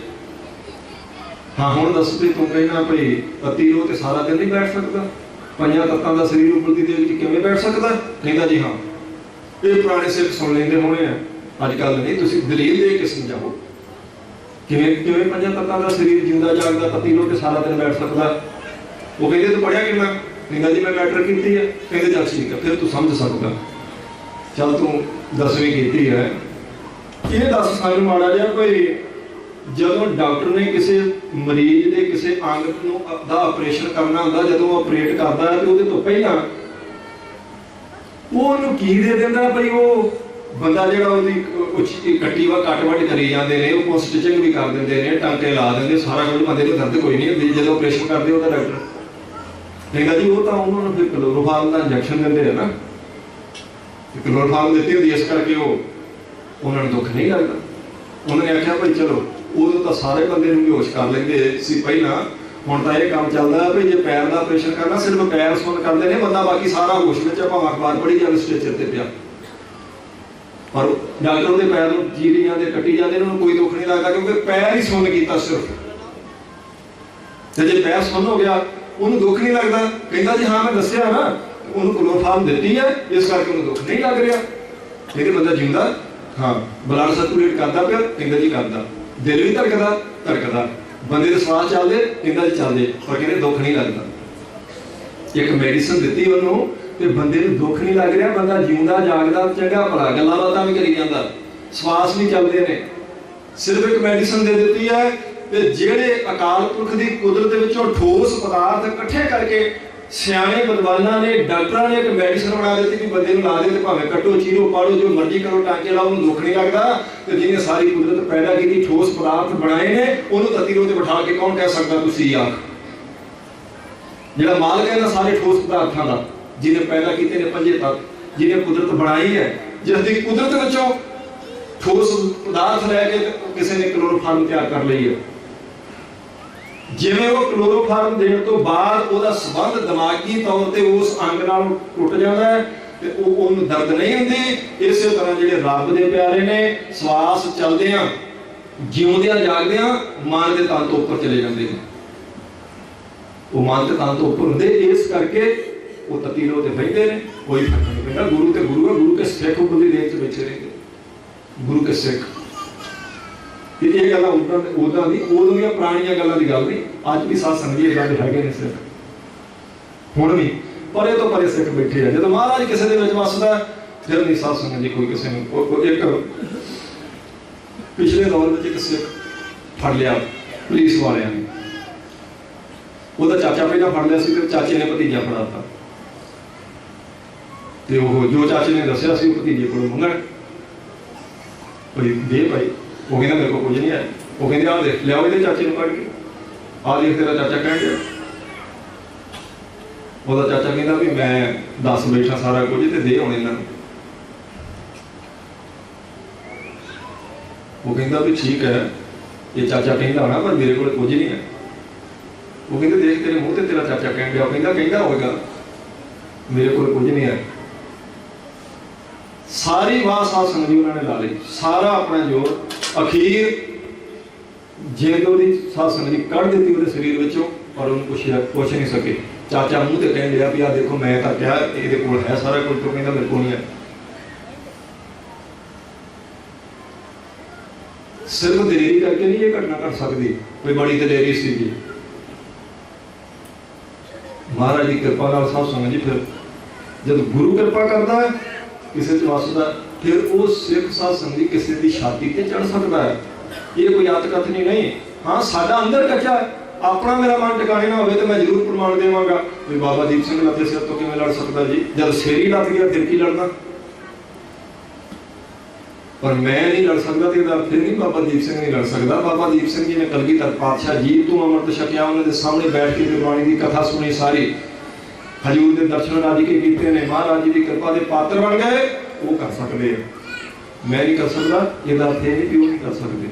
हाँ हुण दस भी तू कहना भाई तत्ती लोह ते सारा दिन नहीं बैठ सकता, पंजा तत्तां दा शरीर उबलदी देर च किवें बैठ सकता? कहता जी हाँ, ये पुराने सिख सुन लेंदे होणे आ, अजकल नहीं, तुसीं दलील दे के समझाओ किवें किवें पंजा तत्तां दा शरीर जिंदा जागदा तत्ती लोह ते सारा दिन बैठ सकता। वो कहते तू पढ़िया किन्ना? कहता जी मैं मैट्रिक की है। कहते चल ठीक है फिर तू समझ सकता, चल तू 10वीं की है। ये दस साल माड़ा जिहा कोई ਜਦੋਂ डॉक्टर ने किसी मरीज के किसी अंग का ऑपरेशन करना होंदा, जो ऑपरेट करता है तो वो तो पहला वो की दे देंदा भाई, वो बंदा जो कट्टी वा कट वट करी जाते हैं, वो स्टिचिंग भी कर देंगे ने, टांके ला देंगे, सारा कुछ बंदे को दर्द कोई नहीं होती। जो ऑपरेशन करते हो डॉक्टर कहता जी वो तो उन्होंने फिर क्लोरोफार्म का इंजैक्शन देंगे है ना, क्लोरोफार्म दी होती, इस करके वो उन्होंने दुख नहीं लगता। उन्होंने आख्या भाई चलो उदों तो सारे बंदे बेहोश कर लेंगे सी पहला, हुण तां इह काम चलदा है भाई जे पैर का ऑपरेशन करना सिर्फ पैर सुन करते हैं, बंदा बाकी सारा होश में भावें अखबार पढ़ी जाए स्ट्रेचर से पिया, पर डॉक्टर के पैर में चीरी जाते कट्टी जाते, उन्होंने कोई दुख नहीं लगता क्योंकि पैर ही सुन किया सिर्फ। ਤੇ ਜੇ ਪੈਰ ਸੁੰਨ ਹੋ ਗਿਆ ਉਹਨੂੰ ਦੁੱਖ ਨਹੀਂ ਲੱਗਦਾ, ਕਹਿੰਦਾ ਜੀ ਹਾਂ ਮੈਂ ਦੱਸਿਆ ਨਾ ਉਹਨੂੰ ਕਲੋਰੋਫਾਰਮ ਦਿੱਤੀ ਹੈ ਇਸ ਕਰਕੇ ਉਹਨੂੰ ਦੁੱਖ ਨਹੀਂ ਲੱਗ ਰਿਹਾ। ਇਹਦੇ ਬੰਦਾ ਜਿਉਂਦਾ, ਹਾਂ ਬਲੱਡ ਸਰਕੂਲੇਟ ਕਰਦਾ ਪਿਆ, ਕਹਿੰਦਾ ਜੀ ਕਰਦਾ, ਦਿਲ ਵੀ ਧੜਕਦਾ, ਬੰਦੇ ਦੇ ਸਵਾਸ ਚੱਲਦੇ, ਕਹਿੰਦਾ ਜੀ ਚੱਲਦੇ, ਪਰ ਕਹਿੰਦੇ ਦੁੱਖ ਨਹੀਂ ਲੱਗਦਾ। ਇੱਕ ਮੈਡੀਸਨ ਦਿੱਤੀ ਉਹਨੂੰ ਤੇ ਬੰਦੇ ਨੂੰ ਦੁੱਖ ਨਹੀਂ ਲੱਗ ਰਿਹਾ, ਬੰਦਾ ਜਿਉਂਦਾ ਜਾਗਦਾ ਚੰਗਾ ਭਲਾ ਗੱਲਾਂ ਬਾਤਾਂ ਵੀ ਕਰੀ ਜਾਂਦਾ, ਸਵਾਸ ਵੀ ਚੱਲਦੇ ਨੇ। ਸਿਰਫ ਇੱਕ ਮੈਡੀਸਨ ਦੇ ਦਿੱਤੀ ਹੈ ਤੇ ਜਿਹੜੇ ਅਕਾਲ ਪੁਰਖ ਦੀ ਕੁਦਰਤ ਵਿੱਚੋਂ ਠੋਸ ਪਦਾਰਥ ਇਕੱਠੇ ਕਰਕੇ ਸਿਆਣੇ ਵਿਦਵਾਨਾਂ ਨੇ, ਡਾਕਟਰਾਂ ਨੇ ਇੱਕ ਮੈਡੀਸਨ ਬਣਾ ਦਿੱਤੀ ਕਿ ਬੰਦੇ ਨੂੰ ਲਾ ਦੇ ਤੇ ਭਾਵੇਂ ਕੱਟੋ, ਚੀਰੋ, ਪਾੜੋ, ਜੋ ਮਰਜ਼ੀ ਕਰੋ, ਟਾਂਕੇ ਲਾਓ, ਉਹਨੂੰ ਦੁੱਖ ਨਹੀਂ ਲੱਗਦਾ। ਤੇ ਜਿਹਨੇ ਸਾਰੀ ਕੁਦਰਤ ਪੈਦਾ ਕੀਤੀ, ਠੋਸ ਪਦਾਰਥ ਬਣਾਏ ਨੇ, ਉਹਨੂੰ ਧਰਤੀ ਤੇ ਬਿਠਾ ਕੇ ਕੌਣ ਕਹਿ ਸਕਦਾ ਤੁਸੀਂ ਆਖ? ਜਿਹੜਾ ਮਾਲਕ ਹੈ ਨਾ ਸਾਰੇ ਠੋਸ ਪਦਾਰਥਾਂ ਦਾ, ਜਿਹਨੇ ਪੈਦਾ ਕੀਤੇ ਨੇ ਪੰਜੇ ਤੱਤ, ਜਿਹਨੇ ਕੁਦਰਤ ਬਣਾਈ ਹੈ, ਜਿਸ ਦੀ ਕੁਦਰਤ ਵਿੱਚੋਂ ਠੋਸ ਪਦਾਰਥ ਲੈ ਕੇ ਕਿਸੇ ਨੇ ਕਲੋਰੋਫਾਰਮ ਤਿਆਰ ਕਰ ਲਈ ਹੈ। ਜਿਵੇਂ ਉਹ ਕਲੋਰੋਫਾਰਮ ਦੇਣ ਤੋਂ ਬਾਅਦ ਉਹਦਾ ਸੰਬੰਧ ਦਿਮਾਗੀ ਤੌਰ ਤੇ ਉਸ ਅੰਗ ਨਾਲ ਟੁੱਟ ਜਾਂਦਾ ਹੈ ਤੇ ਉਹਨੂੰ ਦਰਦ ਨਹੀਂ ਹੁੰਦੀ। ਇਸੇ ਤਰ੍ਹਾਂ ਜਿਹੜੇ ਰੱਬ ਦੇ ਪਿਆਰੇ ਨੇ, ਸਵਾਸ ਚੱਲਦਿਆਂ, ਜਿਉਂਦਿਆਂ ਜਾਗਦਿਆਂ ਮਨ ਦੇ ਤਲ ਤੋਂ ਉੱਪਰ ਚਲੇ ਜਾਂਦੇ ਨੇ। ਉਹ ਮਨ ਦੇ ਤਲ ਤੋਂ ਉੱਪਰ ਹੁੰਦੇ, ਇਸ ਕਰਕੇ ਉਹ ਤਤੀਲੋ ਤੇ ਬੈਠਦੇ ਨੇ, ਕੋਈ ਫਰਕ ਨਹੀਂ ਪੈਂਦਾ। ਗੁਰੂ ਤੇ ਗੁਰੂ ਹੈ, ਗੁਰੂ ਕੇ ਸਿੱਖ ਬੁੱਧੀ ਦੇਖ ਚ ਬੈਠੇ ਰਹਿੰਦੇ, ਗੁਰੂ ਕੇ ਸਿੱਖ। ਇਹ ਗੱਲਾਂ ਉਦਾਂ ਦੀਆਂ ਪੁਰਾਣੀਆਂ ਗੱਲਾਂ ਦੀ ਗੱਲ ਨਹੀਂ, ਅੱਜ ਵੀ ਸਾਧ ਸੰਗਤ ਜੀ ਇਦਾਂ ਦੇ ਹੈਗੇ ਨੇ ਸਿੱਖ ਹੁਣ ਵੀ, ਪਰੇ ਤੋਂ ਪਰੇ ਸਿੱਖ ਬੈਠੇ ਆ। ਜਦੋਂ ਮਹਾਰਾਜ ਕਿਸੇ ਦੇ ਵਿੱਚ ਵਸਦਾ ਫਿਰ ਨਹੀਂ ਸਾਧ ਸੰਗਤ ਜੀ ਕੋਈ ਕਿਸੇ ਨੂੰ। ਇੱਕ ਪਿਛਲੇ ਦੌਰ ਵਿੱਚ ਇੱਕ ਸਿੱਖ ਫੜ ਲਿਆ ਪੁਲਿਸ ਵਾਲਿਆਂ ਨੇ, ਉਹਦਾ ਚਾਚਾ ਪਹਿਲਾਂ ਫੜ ਲਿਆ ਸੀ ਤੇ ਚਾਚੇ ਨੇ ਭਤੀਜਾ ਫੜਾਤਾ ਤੇ ਉਹ ਜੋ ਚਾਚੇ ਨੇ ਦੱਸਿਆ ਸੀ ਉਹ ਭਤੀਜੇ ਕੋਲੋਂ ਮੰਗਣ ਭਾਈ ਦੇ ਭਾਈ, ਉਹ ਕਹਿੰਦਾ ਮੇਰੇ ਕੋਲ ਕੁਝ ਨਹੀਂ ਹੈ। ਉਹ ਕਹਿੰਦੇ ਆਹ ਦੇਖ ਲਿਆਓ ਇਹਦੇ ਚਾਚੇ ਨੂੰ ਕੱਢ ਕੇ, ਆਹ ਦੇਖ ਤੇਰਾ ਚਾਚਾ ਕਹਿਣ ਡਿਆ। ਉਹਦਾ ਚਾਚਾ ਕਹਿੰਦਾ ਵੀ ਮੈਂ ਦੱਸ ਬੈਠਾ ਸਾਰਾ ਕੁਝ ਤੇ ਦੇ ਹੁਣ ਇਹਨਾਂ ਨੂੰ। ਉਹ ਕਹਿੰਦਾ ਵੀ ਠੀਕ ਹੈ, ਇਹ ਚਾਚਾ ਕਹਿੰਦਾ ਹੋਣਾ ਪਰ ਮੇਰੇ ਕੋਲ ਕੁਝ ਨਹੀਂ ਹੈ। ਉਹ ਕਹਿੰਦੇ ਦੇਖ ਤੇਰੇ ਮੂੰਹ ਤੇ ਤੇਰਾ ਚਾਚਾ ਕਹਿਣ ਡਿਆ। ਉਹ ਕਹਿੰਦਾ ਹੋਵੇਗਾ ਮੇਰੇ ਕੋਲ ਕੁਝ ਨਹੀਂ ਹੈ। ਸਾਰੀ ਵਾਹ ਸਾਧ ਸੰਗਤ ਜੀ ਉਹਨਾਂ ਨੇ ਲਾ ਲਈ, ਸਾਰਾ ਆਪਣਾ ਜ਼ੋਰ, ਅਖੀਰ ਜਦੋਂ ਦੀ ਸਾਧ ਸੰਗਤ ਜੀ ਕੱਢ ਦਿੱਤੀ ਉਹਦੇ ਸਰੀਰ ਵਿੱਚੋਂ, ਪਰ ਉਹਨੂੰ ਪੁੱਛ ਨਹੀਂ ਸਕੇ। ਚਾਚਾ ਮੂੰਹ ਤੇ ਕਹਿਣ ਲਿਆ ਵੀ ਆਹ ਦੇਖੋ ਮੈਂ ਤਾਂ ਕਿਹਾ ਇਹਦੇ ਕੋਲ ਹੈ ਸਾਰਾ ਕੁਝ, ਤੋਂ ਕਹਿੰਦਾ ਮੇਰੇ ਕੋਲ ਨਹੀਂ ਹੈ। ਸਿਰਫ ਦਲੇਰੀ ਕਰਕੇ ਨਹੀਂ ਇਹ ਘਟਨਾ ਘਟ ਸਕਦੀ, ਕੋਈ ਬੜੀ ਦਲੇਰੀ ਸੀ ਜੀ। ਮਹਾਰਾਜ ਦੀ ਕਿਰਪਾ ਨਾਲ ਸਾਧ ਸੰਗਤ ਜੀ ਫਿਰ ਜਦ ਗੁਰੂ ਕਿਰਪਾ ਕਰਦਾ ਹੈ ਕਿਸੇ ਚ ਵਸਦਾ, ਫਿਰ ਉਹ ਸਿੱਖ ਸਾਧ ਸੰਗਤ ਜੀ ਕਿਸੇ ਦੀ ਛਾਤੀ ਤੇ ਚੜ ਸਕਦਾ ਹੈ। ਇਹ ਕੋਈ ਆਤਕਥਨੀ ਨਹੀਂ। ਹਾਂ ਸਾਡਾ ਅੰਦਰ ਕੱਚਾ ਹੈ, ਆਪਣਾ ਮੇਰਾ ਮਨ ਟਿਕਾਣੇ ਨਾ ਹੋਵੇ ਤੇ ਮੈਂ ਜ਼ਰੂਰ ਪ੍ਰਮਾਣ ਦੇਵਾਂਗਾ ਵੀ ਬਾਬਾ ਦੀਪ ਸਿੰਘ ਲੱਤੇ ਸਿਰ ਤੋਂ ਕਿਵੇਂ ਲੜ ਸਕਦਾ ਜੀ, ਜਦ ਸਿਰ ਹੀ ਲੱਤ ਗਿਆ ਫਿਰ ਕੀ ਲੜਨਾ। ਪਰ ਮੈਂ ਨਹੀਂ ਲੜ ਸਕਦਾ ਤੇ ਇਹਦਾ ਫਿਰ ਨਹੀਂ ਬਾਬਾ ਦੀਪ ਸਿੰਘ ਨਹੀਂ ਲੜ ਸਕਦਾ। ਬਾਬਾ ਦੀਪ ਸਿੰਘ ਜੀ ਨੇ ਕਲਗੀਧਰ ਪਾਤਸ਼ਾਹ ਜੀ ਤੋਂ ਅੰਮ੍ਰਿਤ ਛਕਿਆ, ਉਹਨਾਂ ਦੇ ਸਾਹਮਣੇ ਬੈਠ ਕੇ ਗੁਰਬਾਣੀ ਦੀ ਕਥਾ ਸੁਣੀ ਸਾਰੀ, ਹਜ਼ੂਰ ਦੇ ਦਰਸ਼ਨ ਰਾਜੀ ਕੇ ਕੀਤੇ ਨੇ, ਮਹਾਰਾਜ ਜੀ ਦੀ ਕਿਰਪਾ ਦੇ ਪਾਤਰ ਬਣ ਗਏ। ਉਹ ਕਰ ਸਕਦੇ ਆ, ਮੈਂ ਨਹੀਂ ਕਰ ਸਕਦਾ, ਇਹਦਾ ਅਰਥ ਇਹ ਨਹੀਂ ਕਿ ਉਹ ਨਹੀਂ ਕਰ ਸਕਦੇ।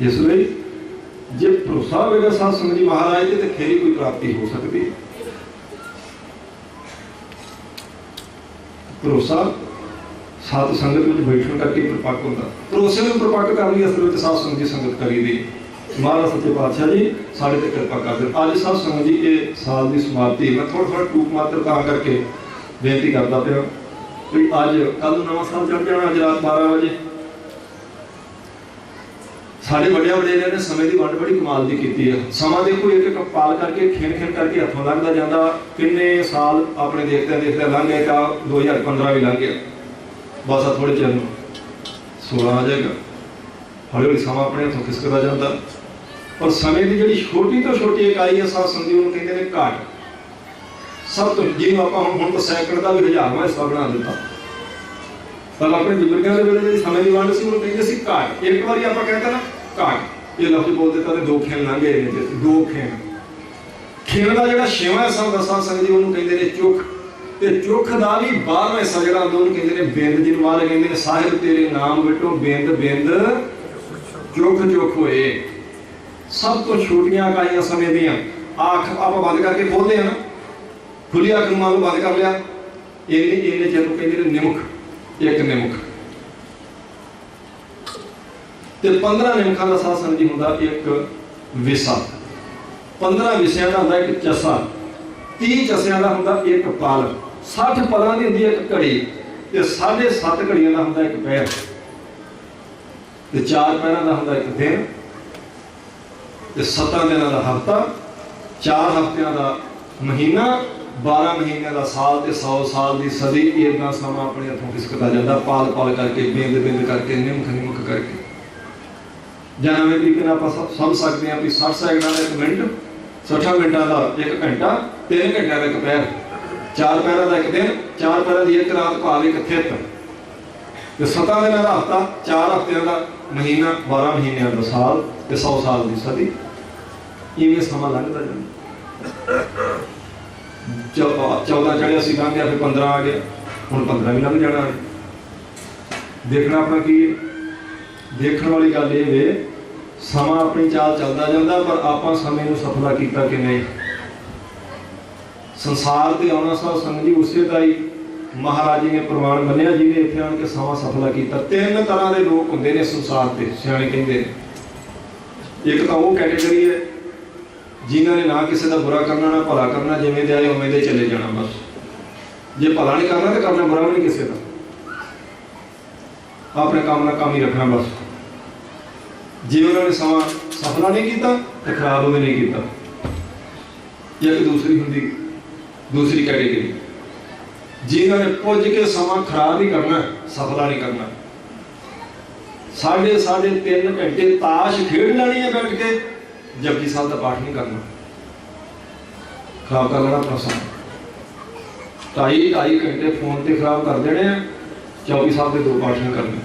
ਇਸ ਲਈ ਜੇ ਭਰੋਸਾ ਹੋਵੇਗਾ ਸਾਧ ਸੰਗਤ ਜੀ ਮਹਾਰਾਜ ਤੇ ਫਿਰ ਹੀ ਕੋਈ ਪ੍ਰਾਪਤੀ ਹੋ ਸਕਦੀ ਹੈ। ਭਰੋਸਾ ਸਾਧ ਸੰਗਤ ਵਿੱਚ ਬੈਠਣ ਕਰਕੇ ਪ੍ਰਪੱਕ ਹੁੰਦਾ। ਭਰੋਸੇ ਨੂੰ ਪ੍ਰਪੱਕ ਕਰਨ ਲਈ ਅਸਲ ਵਿੱਚ ਸਾਧ ਸੰਗਤ ਦੀ ਸੰਗਤ ਕਰੀਦੀ। ਮਹਾਰਾਜ ਸੱਚੇ ਪਾਤਸ਼ਾਹ ਜੀ ਸਾਡੇ ਤੇ ਕਿਰਪਾ ਕਰਦੇ। ਅੱਜ ਸਾਧ ਸੰਗਤ ਜੀ ਇਹ ਸਾਲ ਦੀ ਸਮਾਪਤੀ ਮੈਂ ਥੋੜਾ ਟੂਕ ਮਾਤਰ ਤਾਂ ਕਰਕੇ ਬੇਨਤੀ ਕਰਦਾ ਪਿਆ ਵੀ ਅੱਜ ਕੱਲ ਨੂੰ ਨਵਾਂ ਸਾਲ ਚੜ ਜਾਣਾ, ਅੱਜ ਰਾਤ 12 ਵਜੇ। ਸਾਡੇ ਵੱਡਿਆਂ ਵਡੇਰਿਆਂ ਨੇ ਸਮੇਂ ਦੀ ਵੰਡ ਬੜੀ ਕਮਾਲ ਦੀ ਕੀਤੀ ਹੈ। ਸਮਾਂ ਦੇਖੋ ਇੱਕ ਇੱਕ ਪਾਲ ਕਰਕੇ ਖਿੰਨ ਕਰਕੇ ਹੱਥੋਂ ਲੰਘਦਾ ਜਾਂਦਾ। ਕਿੰਨੇ ਸਾਲ ਆਪਣੇ ਦੇਖਦਿਆਂ ਲੰਘ ਗਏ, ਤਾਂ 2015 ਵੀ ਲੰਘ ਗਿਆ। ਬਸ ਆ ਥੋੜੇ ਚਿਰ ਨੂੰ 16 ਆ ਜਾਏਗਾ। ਹੌਲੀ ਹੌਲੀ ਸਮਾਂ ਆਪਣੇ ਹੱਥੋਂ ਖਿਸਕਦਾ ਜਾਂਦਾ। ਪਰ ਸਮੇਂ ਦੀ ਜਿਹੜੀ ਛੋਟੀ ਤੋਂ ਛੋਟੀ ਇਕਾਈ ਹੈ ਸਾਧ ਸੰਗਤ ਉਹਨੂੰ ਕਹਿੰਦੇ ਨੇ ਘਾਟ। ਸਭ ਤੋਂ ਜਿਹਨੂੰ ਆਪਾਂ ਹੁਣ ਤਾਂ ਸੈਕਿੰਡ ਦਾ ਵੀ 1000ਵਾਂ ਹਿੱਸਾ ਬਣਾ ਦਿੱਤਾ, ਪਰ ਆਪਣੇ ਬਜ਼ੁਰਗਾਂ ਦੇ ਵੇਲੇ ਜਿਹੜੀ ਸਮੇਂ ਦੀ ਵੰਡ ਸੀ ਉਹਨੂੰ ਕਹਿੰਦੇ ਸੀ ਘਾਟ। ਇੱਕ ਵਾਰੀ ਆਪਾਂ ਕਹਿੰਦੇ ਨਾ ਘਾਟ, ਇਹ ਲਫ਼ਜ਼ ਬੋਲ ਦਿੱਤਾ ਤੇ ਦੋ ਖੇਲ ਲੰਘੇ ਨੇ, ਦੋ ਖੇਲ ਦਾ ਜਿਹੜਾ 6ਵਾਂ ਹਿੱਸਾ ਹੁੰਦਾ ਸਾਧ ਸੰਗਤ ਜੀ ਉਹਨੂੰ ਕਹਿੰਦੇ ਨੇ ਚੁੱਖ। ਤੇ ਚੁੱਖ ਦਾ ਵੀ 12ਵਾਂ ਹਿੱਸਾ ਜਿਹੜਾ ਹੁੰਦਾ ਉਹਨੂੰ ਕਹਿੰਦੇ ਨੇ ਬਿੰਦ। ਜਿਹਨੂੰ ਮਹਾਰਾਜ ਕਹਿੰਦੇ ਨੇ ਸਾਹਿਬ ਤੇਰੇ ਨਾਮ ਵਿਟੋ ਬਿੰਦ ਬਿੰਦ ਚੁੱਖ ਹੋਏ। ਸਭ ਤੋਂ ਛੋਟੀਆਂ ਇਕਾਈਆਂ ਸਮੇਂ ਦੀਆਂ। ਅੱਖ ਆਪਾਂ ਬੰਦ ਕਰਕੇ ਖੋਲਦੇ ਆ ਨਾ, ਖੁੱਲੀ ਅੱਖ ਨੂੰ ਮੰਨ ਲਓ ਬੰਦ ਕਰ ਲਿਆ, ਇਹਨੇ ਚਿਰ ਨੂੰ ਕਹਿੰਦੇ ਨੇ ਨਿਮਕ, ਇੱਕ ਨਿਮਕ। ਤੇ 15 ਨਿਮਕਾਂ ਦਾ ਸਾਧ ਸੰਗਤ ਜੀ ਹੁੰਦਾ ਇੱਕ विसा, 15 विषयां का होंदा एक चसा, 30 चसियां का होंदा एक पल, 60 पलों की होंदी एक घड़ी, ते 7.5 घड़ियां का होंदा एक पैर, ते 4 पैरों का होंदा एक दिन, ते 17 दिनों का हफ्ता, 4 हफ्तियां का महीना, 12 महीनों का साल, ते 100 साल की सदी। इदा समा अपने हथों खिसकता जाता, पल पल करके, बिंद बिंद करके, निमख निमख करके। ਜਾਂ ਨਵੇਂ ਤਰੀਕੇ ਨਾਲ ਆਪਾਂ ਸਮਝ ਸਕਦੇ ਹਾਂ ਵੀ 60 ਸੈਕਿੰਡਾਂ ਦਾ 1 ਮਿੰਟ, 60 ਮਿੰਟਾਂ ਦਾ 1 ਘੰਟਾ, 3 ਘੰਟਿਆਂ ਦਾ 1 ਪੈਰ, 4 ਪੈਰਾਂ ਦਾ 1 ਦਿਨ, 4 ਪੈਰਾਂ ਦੀ 1 ਰਾਤ ਭਾਵ 1 ਥਿੱਤ, ਤੇ 7 ਦਿਨਾਂ ਦਾ ਹਫ਼ਤਾ, 4 ਹਫ਼ਤਿਆਂ ਦਾ ਮਹੀਨਾ, 12 ਮਹੀਨਿਆਂ ਦਾ ਸਾਲ, ਤੇ 100 ਸਾਲ ਦੀ ਸਦੀ। ਇਵੇਂ ਸਮਾਂ ਲੰਘਦਾ ਜਾਂਦਾ। 14 ਚੜ੍ਹਿਆ ਸੀ, ਲੰਘ ਗਿਆ, ਫਿਰ 15 ਆ ਗਿਆ, ਹੁਣ 15 ਵੀ ਲੰਘ ਜਾਣਾ। ਦੇਖਣਾ ਆਪਣਾ ਕੀ ਹੈ। देखने वाली गल ये वे समा अपनी चाल चलता जाता, पर आप समय को सफला किया कि नहीं। संसार से आना साध संगत जी उसे का ही महाराज जी ने प्रमाण मनिया, जिन्हें इतने आन के समा सफला किया। 3 तरह के लोग होंगे ने संसार से, सियाने कहते हैं। एक तो वो कैटेगरी है जिन्होंने ना किसी का बुरा करना ना भला करना, जिमें दे आए उमें दे चले जाना, बस जे भला नहीं करना तो करना बुरा भी नहीं किसी का, अपने काम ना काम ही रखना बस। जे उन्होंने समा सफला नहीं किया तो खराब भी नहीं किया। एक दूसरी कैटेगरी जिन्होंने पुज के समा खराब ही करना, सफला नहीं करना। 3.5 घंटे ताश खेड लेनी है बैठ के, जपजी साहब का पाठ नहीं करना, खराब कर लेना अपना समय। 2.5 घंटे फोन से खराब कर देने, चौकी साहब के 2 पाठ नहीं करने।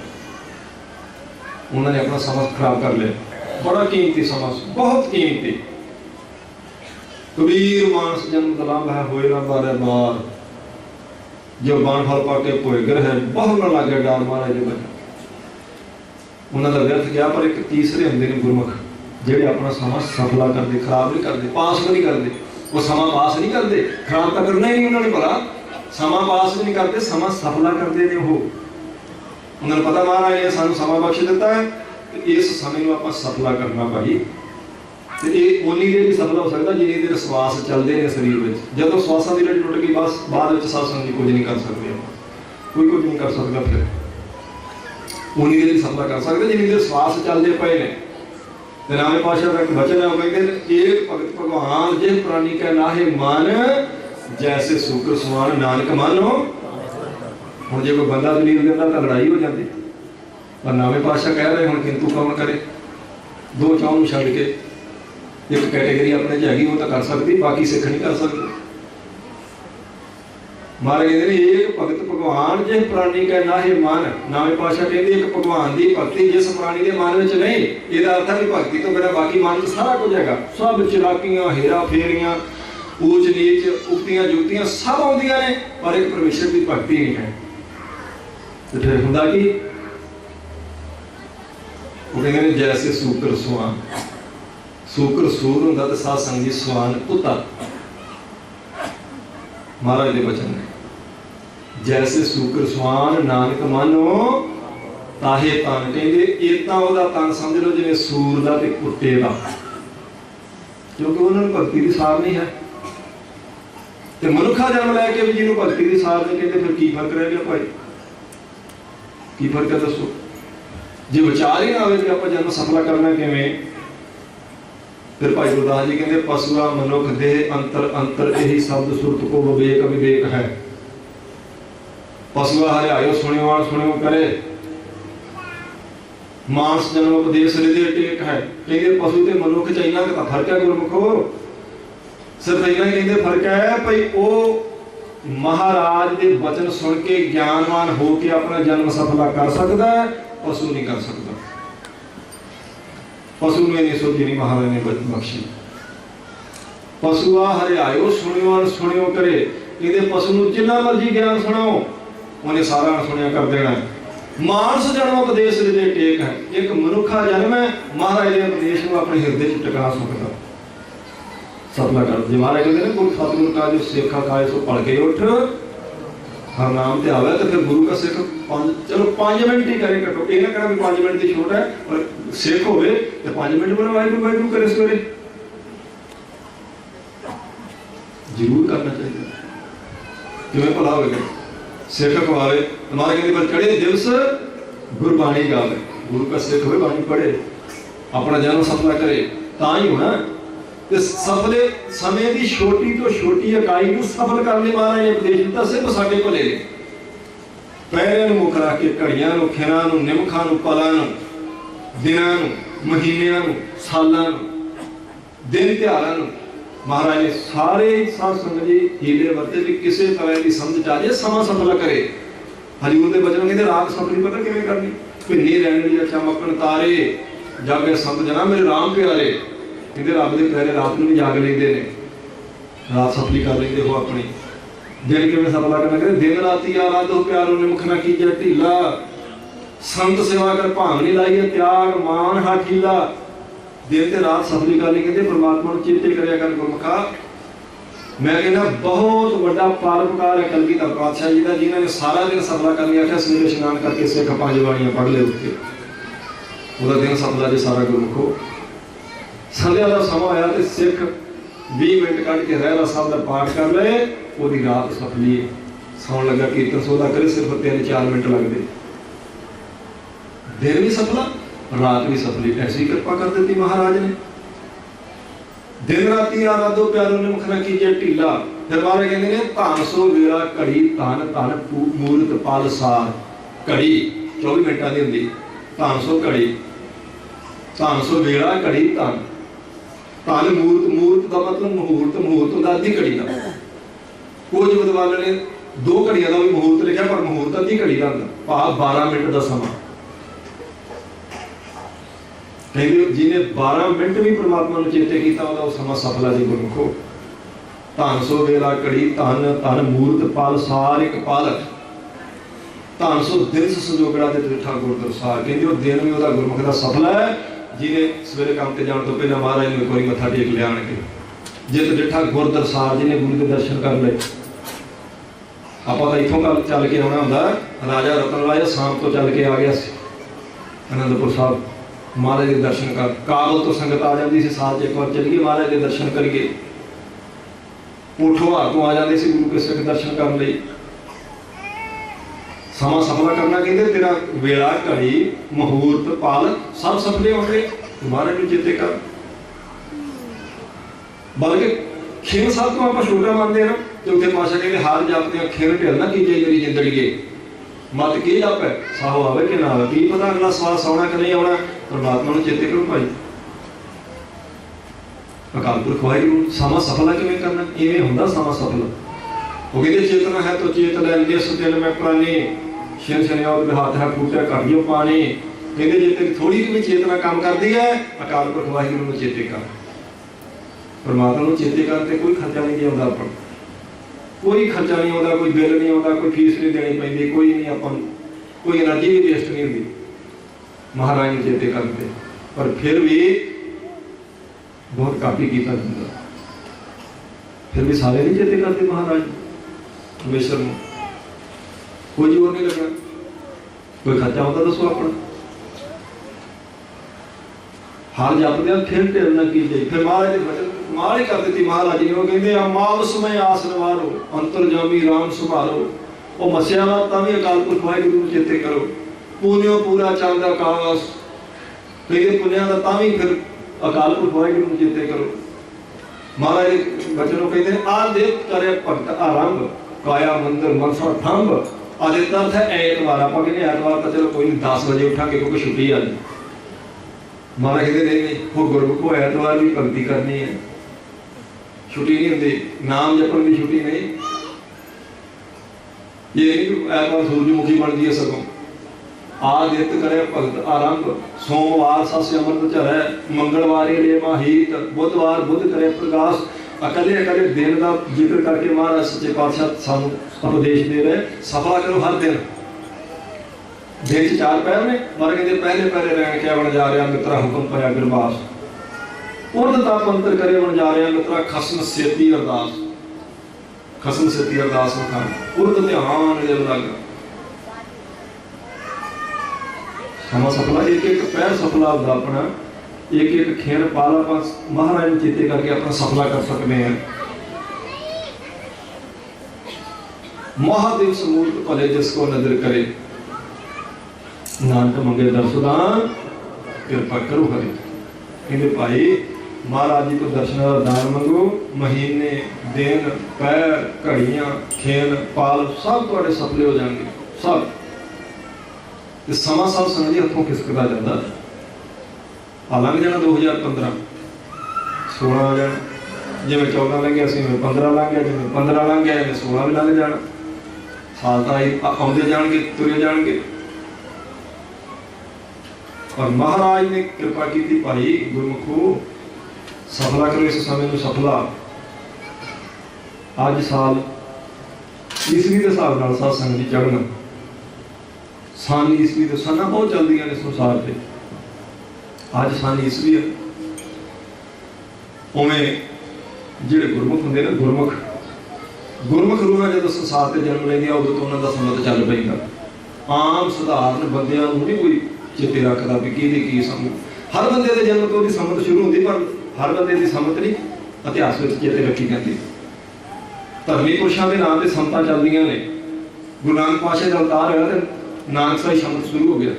उन्होंने अपना समा खराब कर लिया। बड़ा कीमती समा, बहुत कीमती। कबीर मानस जन्म तलाब है, होए ना बारे बार, जो बाण फल पाके भोगर है, बहुत न लागे डार महाराज जी बने। उन्होंने व्यर्थ किया, पर एक तीसरे होंगे ने गुरमुख, जेडे अपना समा सफला करते, खराब नहीं करते, पास भी नहीं करते। वो समा पास नहीं करते, खराब तो करना ही नहीं उन्होंने, भला समा पास भी नहीं करते, समा सफला करते ने। वो उन्होंने पता महाराज ने सानू समा बख्श दिता है, इस समय को आप सफला करना भाई। तो ये उन्नी देर भी सफला हो सकता जिन्नी देर श्वास चलते हैं शरीर में। जब श्वासा की लड़ी टुट गई, बस बाद में साध संगत जी कुछ नहीं कर सकते, कोई कुछ नहीं कर सकता। फिर उन्नी देर सफला कर सकते जिन्नी देर श्वास चलते पे ने। नामे पातशाह का एक वचन है, वो कहते एक भगत भगवान जे प्राणी का नाहे मन, जैसे सूकर सुमान नानक मानो। ਹੁਣ ਜੇ ਕੋਈ ਬੰਦਾ ਦਲੀਲ ਦਿੰਦਾ ਤਾਂ ਲੜਾਈ ਹੋ ਜਾਂਦੀ, ਪਰ ਨਾਵੇਂ ਪਾਤਸ਼ਾਹ ਕਹਿ ਰਹੇ ਹੁਣ ਕਿੰਤੂ ਕੌਣ ਕਰੇ। 2 ਚੌਂ ਨੂੰ ਛੱਡ ਕੇ ਇੱਕ ਕੈਟੇਗਰੀ ਆਪਣੇ 'ਚ ਹੈਗੀ, ਉਹ ਤਾਂ ਕਰ ਸਕਦੀ, ਬਾਕੀ ਸਿੱਖ ਨਹੀਂ ਕਰ ਸਕਦੇ। ਮਹਾਰਾਜ ਕਹਿੰਦੇ ਨੇ ਇੱਕ ਭਗਤ ਭਗਵਾਨ ਜੇ ਪ੍ਰਾਣੀ ਕਾ ਨਾਹੇ ਮਨ। ਨਾਵੇਂ ਪਾਤਸ਼ਾਹ ਕਹਿੰਦੇ ਇੱਕ ਭਗਵਾਨ ਦੀ ਭਗਤੀ ਜਿਸ ਪ੍ਰਾਣੀ ਦੇ ਮਨ ਵਿੱਚ ਨਹੀਂ। ਇਹਦਾ ਅਰਥ ਹੈ ਵੀ ਭਗਤੀ ਤੋਂ ਬਿਨਾਂ ਬਾਕੀ ਮਨ 'ਚ ਸਾਰਾ ਕੁਝ ਹੈਗਾ। ਸਭ ਚਲਾਕੀਆਂ, ਹੇਰਾ ਫੇਰੀਆਂ, ਊਚ ਨੀਚ, ਉਕਤੀਆਂ ਜੁਗਤੀਆਂ ਸਭ ਆਉਂਦੀਆਂ ਨੇ, ਪਰ ਇੱਕ ਪਰਮੇਸ਼ਰ ਦੀ ਭਗਤੀ ਨਹੀਂ ਹੈ। तो फिर होंदा कि वो कहते हैं जैसे सूकर सुहान, सूकर सूर होंदा तो साध संगत जी सुहान कुत्ता। महाराज के वचन ने जैसे सूकर सुहान नानक मानो ताहे तन। कहते इतना ओदा तन समझ लो जिवें सूर दा ते कुत्ते दा, क्योंकि उन्होंने भगती की सार नहीं है। तो मनुखा जन्म लैके भी जिन्होंने भगती की सार नहीं कहते, फिर की फर्क रह गया भाई, की फर्क है दसो। जे विचार ही ना आए कि आप जन्म सफला करना किवें, फिर भाई गुरदास जी कहते पशुआ मनुख देह अंतर अंतर यही शब्द सुरत को विवेक विवेक है। पशुआ हरियायो सुनियो आन सुनियो करे, मानस जन्म उपदेश हृदय टेक है। कहते पशु ते मनुख च इन्ना का फर्क है गुरमुखो, सिर्फ इन्ना ही कहते फर्क है भाई वो महाराज के वचन सुन के ज्ञानवान होके अपना जन्म सफला कर सकता है, पशु नहीं कर सकता। पशु ने नहीं सोची नहीं महाराज ने बख्शी। पशुआ हरियायो सुनियो सुनियो करे, ये पशु को जिन्ना मर्जी ज्ञान सुनाओ उन्हें सारा सुनिया कर देना। मानस जन्म उपदेश हृदय टेक है। एक मनुखा जन्म है, महाराज के उपदेश को अपने हृदय टिका सकता, सफला कर दे। महाराज कहते हैं गुरु सतगुरु का जो सिखा खाए सो पढ़ के उठ, हर नाम ते आवे। तो फिर गुरु का सिख चलो 5 मिनट ही करे, कटो ये ना कहना भी 5 मिनट की छूट है, और सिख होवे तो 5 मिनट में वाहिगुरू वाहिगुरू करे सवेरे जरूर करना चाहिए। किवें भला होगा सिख खवावे हमारे कहते पर चढ़े दिवस गुरबाणी गावे गुरु का सिख होवे बाणी पढ़े अपना जन्म सफला करे तां ही होना ते सफले समय की छोटी तो छोटी इकाई को सफल करने वाला ये उपदेश दिता सिर्फ साडे भले ने पैरों में मुख रख के घड़ियां नूं खिरां नूं निमखां नूं पलां नूं दिनां नूं महीनियां नूं सालां नूं दिन त्योहारां नूं महाराज ने सारे साध संगत जी हीले वरते भी किसी तरह की समझ आ जाए समा सफल करे। हजूर के बचन कहते रात सफली पता किवें करनी भिन्नी रैणनी चमकन तारे जागे संत जना मेरे राम प्यारे कहते रब के प्यारे रात में भी जाग लेंदे ने रात सफली कर लेंदे हो अपनी दिन किवें सफला करना कहते दिन राती आराधो प्यारो निमुख ना कीजे ढीला संत सेवा कर भांग नहीं लाइए त्याग मान हा ढीला दिन ते रात सफली कर ली कहते परमात्मा नूं चेते करिया कर गुरमुखा। मैं कहना बहुत बड़ा परोपकार है कलगीधर पातशाह जी का जिन्होंने सारा दिन सफला कर लिया सवेरे स्नान करके सिख 5 बाणियां पढ़ ले उठ के ਉਹਦਾ दिन सफला जो सारा गुरमुखो संध्या का समा आया तो सिख 20 मिनट कट के रहरा साहब का पाठ कर ले ਉਹਦੀ रात सफली सौन लगा कीर्तन सोदा करे सिर्फ 3-4 मिनट लगते दिन भी सफला रात भी सफली ऐसी कृपा कर देती महाराज ने। दिन राती आराधो प्यारो ने मुख ना कीजे ढीला फिर बारे कहते ने धन सो वेला घड़ी धन धन मूर्त पल सार घड़ी 24 मिनटां दी हुंदी धन सो घड़ी धन सो वेला घड़ी धन धन मूर्त मूर्त का मतलब मुहूर्त मुहूर्त होंदा अद्धी घड़ी का कुछ विद्वान ने 2 घड़ियां का भी मुहूर्त लिखा पर मुहूर्त अद्धी घड़ी का हुंदा भाव 12 मिनट का समा कहते जिन्हें 12 मिनट भी परमात्मा ने चेते किया वो समा सफला जी गुरमुखो। धन सो वेला घड़ी धन धन मूर्त पल सार एक पल धन सो दिन संजोगड़ा ते त्रिठा गुरदुर सार कहते वो दिन भी वो गुरमुख का सफला है जिन्हें सवेरे काम से जाने तो पहले महाराज ने एक बार मत्था टेक लिया आन के जित डिठा गुरदुर सार जिन्हें गुरु के दर्शन कर ले आप इतों कल चल के आना होंगे राजा रतन लाल शाम तो चल के आ गया आनंदपुर साहब महाराज के दर्शन कर काबल तो संगत आ जाती सी साल एक बार चलिए महाराज के दर्शन करिए पोठोहार तो आ जाते सी गुरु के सिख दर्शन करने लई समा सफला करना कहते तेरा वेला घड़ी मुहूर्त पल सब सफले होंगे महाराज को चेते कर बल्कि खिन साहब तो आप छोटा मानते हैं ना तो उत्थे पाशा कहते हार जापते खिन ढिल ना कीजे मेरी जिंदगी मत की जाप है साहो आवे कि ना आवे की पता अगला सवास आना कि नहीं आना परमात्मा को चेते करो भाई अकाल पुरख वाहिगुरू समा सफला किवें करना इवें हुंदा समा सफला वो कहते चेतना है तो चेत लै जिस दिल में प्राणी शिन शनियावत हाथ है फूटे कर दियो पानी कहते जे तेरी थोड़ी भी चेतना काम करती है अकाल पुरख वाहिगुरू को चेते कर परमात्मा को चेते करते कोई खर्चा नहीं आता अपन कोई खर्चा नहीं आता कोई बिल नहीं आता कोई फीस नहीं देनी पैंदी कोई नहीं अपन कोई एनर्जी भी वेस्ट नहीं होती महाराज ने चेते करते पर फिर भी बहुत काफी किया फिर भी सारे नहीं चेते करते महाराज परमेश्वर में कोई जोर नहीं लगना कोई खर्चा होता दसो अपना हार जापदे फिर ढिल न कीजे फिर महाराज ने वचन मार ही कर दी महाराज ने वो कहते अमावस में आस नवारो अंतरजामी राम संभालो वो मसिया भी अकाल पुरख वाहिगुरू चेते करो पुण्यो पूरा चंद आकाश कहते पुण्या का भी फिर अकाल पुरख वाहिगुरू चेते करो महाराज बचनों कहते आदित करे भगत आरंभ काया मंदिर मनसा थंब आदित अर्थ है ऐतवार आप कहते ऐतवार तो चलो कोई 10 बजे उठांगे क्योंकि छुट्टी आ जाए महाराज कहते नहीं वो गुरमुख को ऐतवार भी भक्ति करनी है छुट्टी नहीं होती नाम जपन की छुट्टी नहीं ये नहीं ऐतवार सूरजमुखी बनती है सगों आदित्य करे भगत आरंभ सोमवार सस अमृत झरै मंगलवार ले माहीत बुधवार बुध करे प्रकाश अकले अकले दिन का जिक्र करके महाराज सच्चे पातशाह सानू उपदेश दे रहे सफला करो हर दिन दिन 4 पैर ने पर कहते पहले पहले रहन क्या बन जा रहा मित्रा हुक्म पाया गुरबास उर्द ता पंतर करे बन जा रहा मित्रा खसम सेती अरदास खसम सेती अरदास मखान उर्द ध्यान जब लग ਸਮਾਂ ਸਫਲਾ, ਇੱਕ ਇੱਕ ਪੈਰ ਸਫਲਾ ਹੁੰਦਾ ਆਪਣਾ, ਇੱਕ ਇੱਕ ਖੇਰ ਪਾਲ ਆਪਾਂ ਮਹਾਰਾਜ ਨੂੰ ਚੇਤੇ ਕਰਕੇ ਆਪਣਾ ਸਫਲਾ ਕਰ ਸਕਦੇ ਹਾਂ। ਮਹਾਦੇਵ ਸਮੂਰਤ ਭਲੇ ਜਿਸ ਕੋ ਨਜ਼ਰ ਕਰੇ, ਨਾਨਕ ਮੰਗੇ ਦਰਸਦਾਨ ਕਿਰਪਾ ਕਰੋ ਹਰੀ। ਕਹਿੰਦੇ ਭਾਈ ਮਹਾਰਾਜ ਜੀ ਕੋ ਦਰਸ਼ਨਾਂ ਦਾ ਦਾਨ ਮੰਗੋ, ਮਹੀਨੇ ਦਿਨ ਪੈਰ ਘੜੀਆਂ ਖੇਲ ਪਾਲ ਸਭ ਤੁਹਾਡੇ ਸਫਲੇ ਹੋ ਜਾਣਗੇ ਸਭ। ਤੇ ਸਮਾਂ ਸਭ ਸੰਗਤ ਦੇ ਹੱਥੋਂ ਖਿਸਕਦਾ ਜਾਂਦਾ। ਆ ਲੰਘ ਜਾਣਾ 2015, 16 ਆ ਜਾਣਾ, ਜਿਵੇਂ 14 ਲੰਘ ਗਿਆ ਸੀ ਜਿਵੇਂ 15 ਲੰਘ ਗਿਆ, ਜਿਵੇਂ 15 ਲੰਘ ਗਿਆ ਜਿਵੇਂ 16 ਵੀ ਲੰਘ ਜਾਣਾ। ਸਾਲ ਤਾਂ ਆਉਂਦੇ ਜਾਣਗੇ, ਤੁਰੇ ਜਾਣਗੇ। ਔਰ ਮਹਾਰਾਜ ਨੇ ਕਿਰਪਾ ਕੀਤੀ ਭਾਈ ਗੁਰਮੁਖੋ ਸਫਲਾ ਕਰੋ ਇਸ ਸਮੇਂ ਨੂੰ ਸਫਲਾ। ਅੱਜ ਸਾਲ ਈਸਵੀ ਦੇ ਹਿਸਾਬ ਨਾਲ ਸਾਧ ਸੰਗਤ ਦੀ ਚੜ੍ਹਨਾ, ਸਨ ਈਸਵੀ ਦੇ ਸਨਾਂ ਬਹੁਤ ਚੱਲਦੀਆਂ ਨੇ ਸੰਸਾਰ ਤੇ। ਅੱਜ ਸਨ ਈਸਵੀ ਹੈ। ਉਵੇਂ ਜਿਹੜੇ ਗੁਰਮੁਖ ਹੁੰਦੇ ਨੇ, ਗੁਰਮੁਖ ਰੂਹਾਂ ਜਦੋਂ ਸੰਸਾਰ ਤੇ ਜਨਮ ਲੈਂਦੀਆਂ ਉਦੋਂ ਤੋਂ ਉਹਨਾਂ ਦਾ ਸੰਮਤ ਚੱਲ ਪੈਂਦਾ। ਆਮ ਸਧਾਰਨ ਬੰਦਿਆਂ ਨੂੰ ਨਹੀਂ ਕੋਈ ਚੇਤੇ ਰੱਖਦਾ ਵੀ ਕਿਹਦੀ ਕੀ ਸੰਮਤ। ਹਰ ਬੰਦੇ ਦੇ ਜਨਮ ਤੋਂ ਉਹਦੀ ਸੰਮਤ ਸ਼ੁਰੂ ਹੁੰਦੀ, ਪਰ ਹਰ ਬੰਦੇ ਦੀ ਸੰਮਤ ਨਹੀਂ ਇਤਿਹਾਸ ਵਿੱਚ ਚੇਤੇ ਰੱਖੀ ਜਾਂਦੀ। ਧਰਮੀ ਪੁਰਸ਼ਾਂ ਦੇ ਨਾਂ ਤੇ ਸੰਮਤਾਂ ਚੱਲਦੀਆਂ ਨੇ। ਗੁਰੂ ਨਾਨਕ ਪਾਤਸ਼ਾਹ ਦਾ ਅਵਤਾਰ ਹੋਇਆ ਤੇ ਨਾਨਕਸਾਈ ਸੰਮਤ ਸ਼ੁਰੂ ਹੋ ਗਿਆ।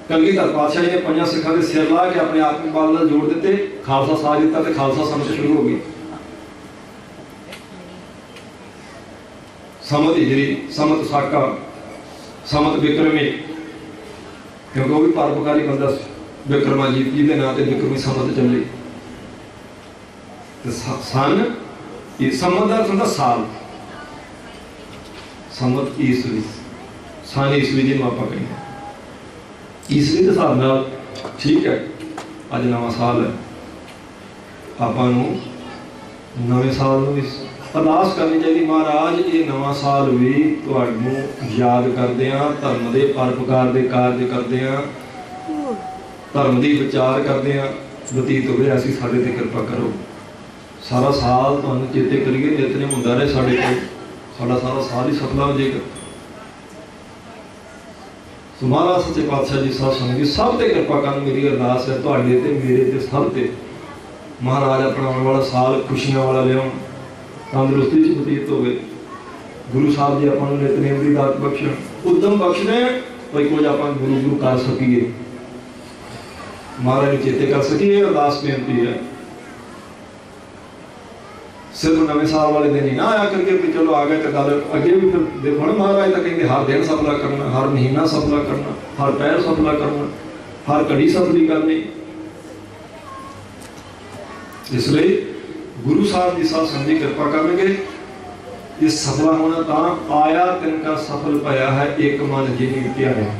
ਕਲਗੀਧਰ ਪਾਤਸ਼ਾਹ ਜੀ ਨੇ 5 ਸਿੱਖਾਂ ਦੇ ਸਿਰ ਲਾ ਕੇ ਆਪਣੇ ਆਤਮਿਕ ਬਲ ਨਾਲ ਜੋੜ ਦਿੱਤੇ, ਖਾਲਸਾ ਸਾਜ ਦਿੱਤਾ ਤੇ ਖਾਲਸਾ ਸੰਮਤ ਸ਼ੁਰੂ ਹੋ ਗਈ। ਸੰਮਤ ਹਿਜਰੀ, ਸੰਮਤ ਸਾਕਾ, ਸੰਮਤ ਬਿਕਰਮੀ, ਕਿਉਂਕਿ ਉਹ ਵੀ ਪਰਉਪਕਾਰੀ ਬੰਦਾ ਸੀ। ਬਿਕਰਮਾਜੀਤ ਜੀ ਦੇ ਨਾਂ ਤੇ ਬਿਕਰਮੀ ਸੰਮਤ ਚੱਲੀ। ਤੇ ਸਨ ਇਹ ਸੰਮਤ ਦਾ ਅਰਥ ਹੁੰਦਾ ਸਾਲ। ਸੰਮਤ ਈਸਵੀ, ਸਨ ਈਸਵੀ ਜੀ ਨੂੰ ਆਪਾਂ ਕਹਿੰਦੇ। ਈਸਵੀ ਦੇ ਹਿਸਾਬ ਨਾਲ ਠੀਕ ਹੈ, ਅੱਜ ਨਵਾਂ ਸਾਲ ਹੈ। ਆਪਾਂ ਨੂੰ ਨਵੇਂ ਸਾਲ ਨੂੰ ਵੀ ਅਰਦਾਸ ਕਰਨੀ ਚਾਹੀਦੀ, ਮਹਾਰਾਜ ਇਹ ਨਵਾਂ ਸਾਲ ਵੀ ਤੁਹਾਨੂੰ ਯਾਦ ਕਰਦੇ ਹਾਂ, ਧਰਮ ਦੇ ਪਰਉਪਕਾਰ ਦੇ ਕਾਰਜ ਕਰਦੇ ਹਾਂ, ਧਰਮ ਦੀ ਵਿਚਾਰ ਕਰਦੇ ਹਾਂ, ਬਤੀਤ ਹੋਵੇ ਅਸੀਂ ਸਾਡੇ ਤੇ ਕਿਰਪਾ ਕਰੋ। ਸਾਰਾ ਸਾਲ ਤੁਹਾਨੂੰ ਚੇਤੇ ਕਰੀਏ, ਨਿਤਨੇਮ ਹੁੰਦਾ ਰਹੇ ਸਾਡੇ ਕੋਲ, ਸਾਡਾ ਸਾਰਾ ਸਾਲ ਹੀ ਸਫਲਾ ਹੋ ਜਾਏਗਾ। ਸੋ ਮਹਾਰਾਜ ਸੱਚੇ ਪਾਤਸ਼ਾਹ ਜੀ ਸਾਧ ਸੰਗਤ ਜੀ ਸਭ ਤੇ ਕਿਰਪਾ ਕਰਨ, ਮੇਰੀ ਅਰਦਾਸ ਹੈ ਤੁਹਾਡੇ ਤੇ ਮੇਰੇ ਤੇ ਸਭ ਤੇ। ਮਹਾਰਾਜ ਆਪਣਾ ਆਉਣ ਵਾਲਾ ਸਾਲ ਖੁਸ਼ੀਆਂ ਵਾਲਾ ਲਿਆਉਣ, ਤੰਦਰੁਸਤੀ ਚ ਬਤੀਤ ਹੋਵੇ। ਗੁਰੂ ਸਾਹਿਬ ਜੀ ਆਪਾਂ ਨੂੰ ਨਿਤਨੇਮ ਦੀ ਦਾਤ ਬਖਸ਼ਣ, ਉਦਮ ਬਖਸ਼ਣੇ, ਕੋਈ ਕੁਝ ਆਪਾਂ ਗੁਰੂ ਕਰ ਸਕੀਏ, ਮਹਾਰਾਜ ਨੂੰ ਚੇਤੇ ਕਰ ਸਕੀਏ। ਅਰਦਾਸ ਬੇਨਤੀ ਹੈ, ਸਿਰਫ ਨਵੇਂ ਸਾਲ ਵਾਲੇ ਦਿਨ ਹੀ ਨਾ ਆਇਆ ਕਰਕੇ ਵੀ ਚਲੋ ਆ ਗਏ ਤਾਂ ਗੱਲ ਅੱਗੇ ਵੀ ਫਿਰ ਦੇਖੋ ਨਾ। ਮਹਾਰਾਜ ਤਾਂ ਕਹਿੰਦੇ ਹਰ ਦਿਨ ਸਫਲਾ ਕਰਨਾ, ਹਰ ਮਹੀਨਾ ਸਫਲਾ ਕਰਨਾ, ਹਰ ਪੈਰ ਸਫਲਾ ਕਰਨਾ, ਹਰ ਘੜੀ ਸਫਲੀ ਕਰਨੀ। ਇਸ ਲਈ ਗੁਰੂ ਸਾਹਿਬ ਦੀ ਸਾਧ ਸੰਗਤ ਦੀ ਕਿਰਪਾ ਕਰਨਗੇ। ਇਹ ਸਫਲਾ ਹੋਣਾ ਤਾਂ ਆਇਆ ਤਿਨ ਕਾ ਸਫਲ ਭਇਆ ਹੈ, ਇੱਕ ਮਨ ਜਿਨੀ ਧਿਆਇਆ।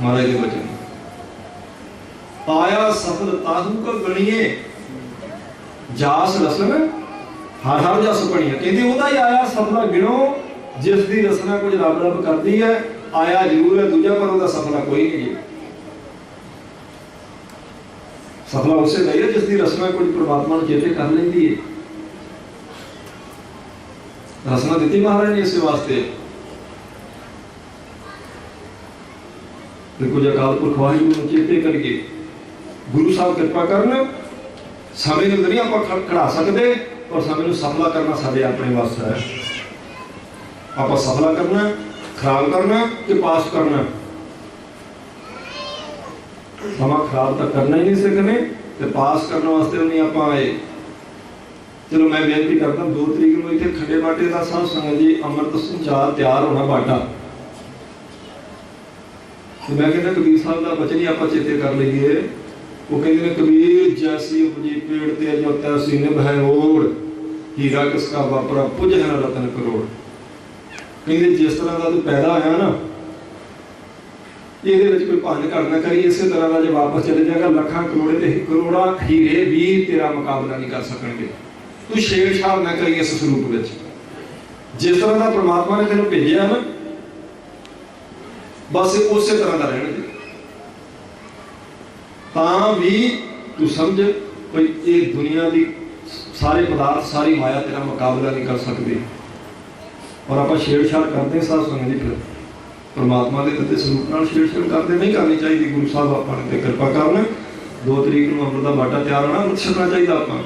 ਮਹਾਰਾਜ ਦੇ ਬਚਨ ਆਇਆ ਸਫਲ ਤਾਹੂ ਕੋ ਗਣੀਏ, ਜਾਸ ਰਸਨ ਹਰ ਹਰ ਜਸ ਬਣੀਏ। ਕਹਿੰਦੇ ਉਹਦਾ ਹੀ ਆਇਆ ਸਫਲਾ ਗਿਣੋ ਜਿਸ ਦੀ ਰਸਨਾ ਕੁਝ ਰੱਬ ਰੱਬ ਕਰਦੀ ਹੈ। ਆਇਆ ਜ਼ਰੂਰ ਹੈ ਦੂਜਾ, ਪਰ ਉਹਦਾ ਸਫਲਾ ਕੋਈ ਨਹੀਂ ਹੈ। ਸਫਲਾ ਉਸੇ ਦਾ ਹੈ ਜਿਸ ਦੀ ਰਸਨਾ ਕੁਝ ਪ੍ਰਮਾਤਮਾ ਨੂੰ ਚੇਤੇ ਕਰ ਲੈਂਦੀ ਹੈ। ਰਸਨਾ ਦਿੱਤੀ ਮਹਾਰਾਜ ਨੇ ਇਸੇ ਵਾਸਤੇ। ਤੇ ਕੁਝ ਅਕਾਲ ਪੁਰਖ ਵਾਹਿਗੁਰੂ ਨੂੰ ਚੇਤੇ ਕਰਕੇ ਗੁਰੂ ਸਾਹਿਬ ਕਿਰਪਾ ਕਰਨ। ਸਮੇਂ ਨੂੰ ਨਹੀਂ ਆਪਾਂ ਖੜਾ ਸਕਦੇ, ਔਰ ਸਮੇਂ ਨੂੰ ਸਫਲਾ ਕਰਨਾ ਸਾਡੇ ਆਪਣੇ ਵੱਸ ਹੈ। ਆਪਾਂ ਸਫਲਾ ਕਰਨਾ, ਖਰਾਬ ਕਰਨਾ ਕਿ ਪਾਸ ਕਰਨਾ। ਸਮਾਂ ਖਰਾਬ ਤਾਂ ਕਰਨਾ ਹੀ ਨਹੀਂ ਸਿੱਖਣੇ, ਤੇ ਪਾਸ ਕਰਨ ਵਾਸਤੇ ਨਹੀਂ ਆਪਾਂ ਆਏ। ਚਲੋ ਮੈਂ ਬੇਨਤੀ ਕਰਦਾ 2 ਤਰੀਕ ਨੂੰ ਇੱਥੇ ਖੰਡੇ ਬਾਟੇ ਦਾ ਸਾਧ ਸੰਗਤ ਜੀ ਅੰਮ੍ਰਿਤ ਸੰਚਾਰ ਤਿਆਰ ਹੋਣਾ ਬਾਟਾ। ਤੇ ਮੈਂ ਕਹਿੰਦਾ ਕਬੀਰ ਸਾਹਿਬ ਦਾ ਬਚਨ ਹੀ ਆਪਾਂ ਚੇਤੇ ਕਰ ਲਈਏ। ਉਹ ਕਹਿੰਦੇ ਨੇ ਕਬੀਰ ਜੈਸੀ ਉਪਜੀ ਪੇੜ ਤੇ ਜੋ ਤੈਸੀ ਨਿਭ ਹੈ ਓੜ, ਹੀਰਾ ਕਿਸਕਾ ਵਾਪਰਾ ਪੁੱਜ ਹੈ ਰਤਨ ਕਰੋੜ। ਕਹਿੰਦੇ ਜਿਸ ਤਰ੍ਹਾਂ ਦਾ ਤੂੰ ਪੈਦਾ ਹੋਇਆ ਨਾ, ਇਹਦੇ ਵਿੱਚ ਕੋਈ ਭੰਨ ਘੜ ਨਾ ਕਰੀ। ਇਸੇ ਤਰ੍ਹਾਂ ਦਾ ਜੇ ਵਾਪਸ ਚਲੇ ਜਾਏਗਾ, ਲੱਖਾਂ ਕਰੋੜੇ ਤੇ ਕਰੋੜਾਂ ਹੀਰੇ ਵੀ ਤੇਰਾ ਮੁਕਾਬਲਾ ਨਹੀਂ ਕਰ ਸਕਣਗੇ। ਤੂੰ ਛੇੜਛਾੜ ਨਾ ਕਰੀ ਇਸ ਸਰੂਪ ਵਿੱਚ। ਜਿਸ ਤਰ੍ਹਾਂ ਦਾ ਪ੍ਰਮਾਤਮਾ ਨੇ ਤੈਨੂੰ ਭੇਜਿਆ ਨਾ, ਬਸ ਉਸੇ ਤਰ੍ਹਾਂ ਦਾ ਰਹਿਣਾ। ਤਾਂ ਵੀ ਤੂੰ ਸਮਝ ਕੋਈ ਇਹ ਦੁਨੀਆ ਦੀ ਸਾਰੇ ਪਦਾਰਥ, ਸਾਰੀ ਮਾਇਆ ਤੇਰਾ ਮੁਕਾਬਲਾ ਨਹੀਂ ਕਰ ਸਕਦੇ। ਔਰ ਆਪਾਂ ਛੇੜਛਾੜ ਕਰਦੇ ਸਾਧ ਸੰਗਤ ਜੀ। ਫਿਰ परमात्मा के दिते स्वरूप नाल छेड़छाड़ करते नहीं करनी चाहिए। गुरु साहब आपां ते कृपा करन 2 तरीक नूं अमृत दा बाटा तैयार होना, अमृत छकना चाहिए आपां।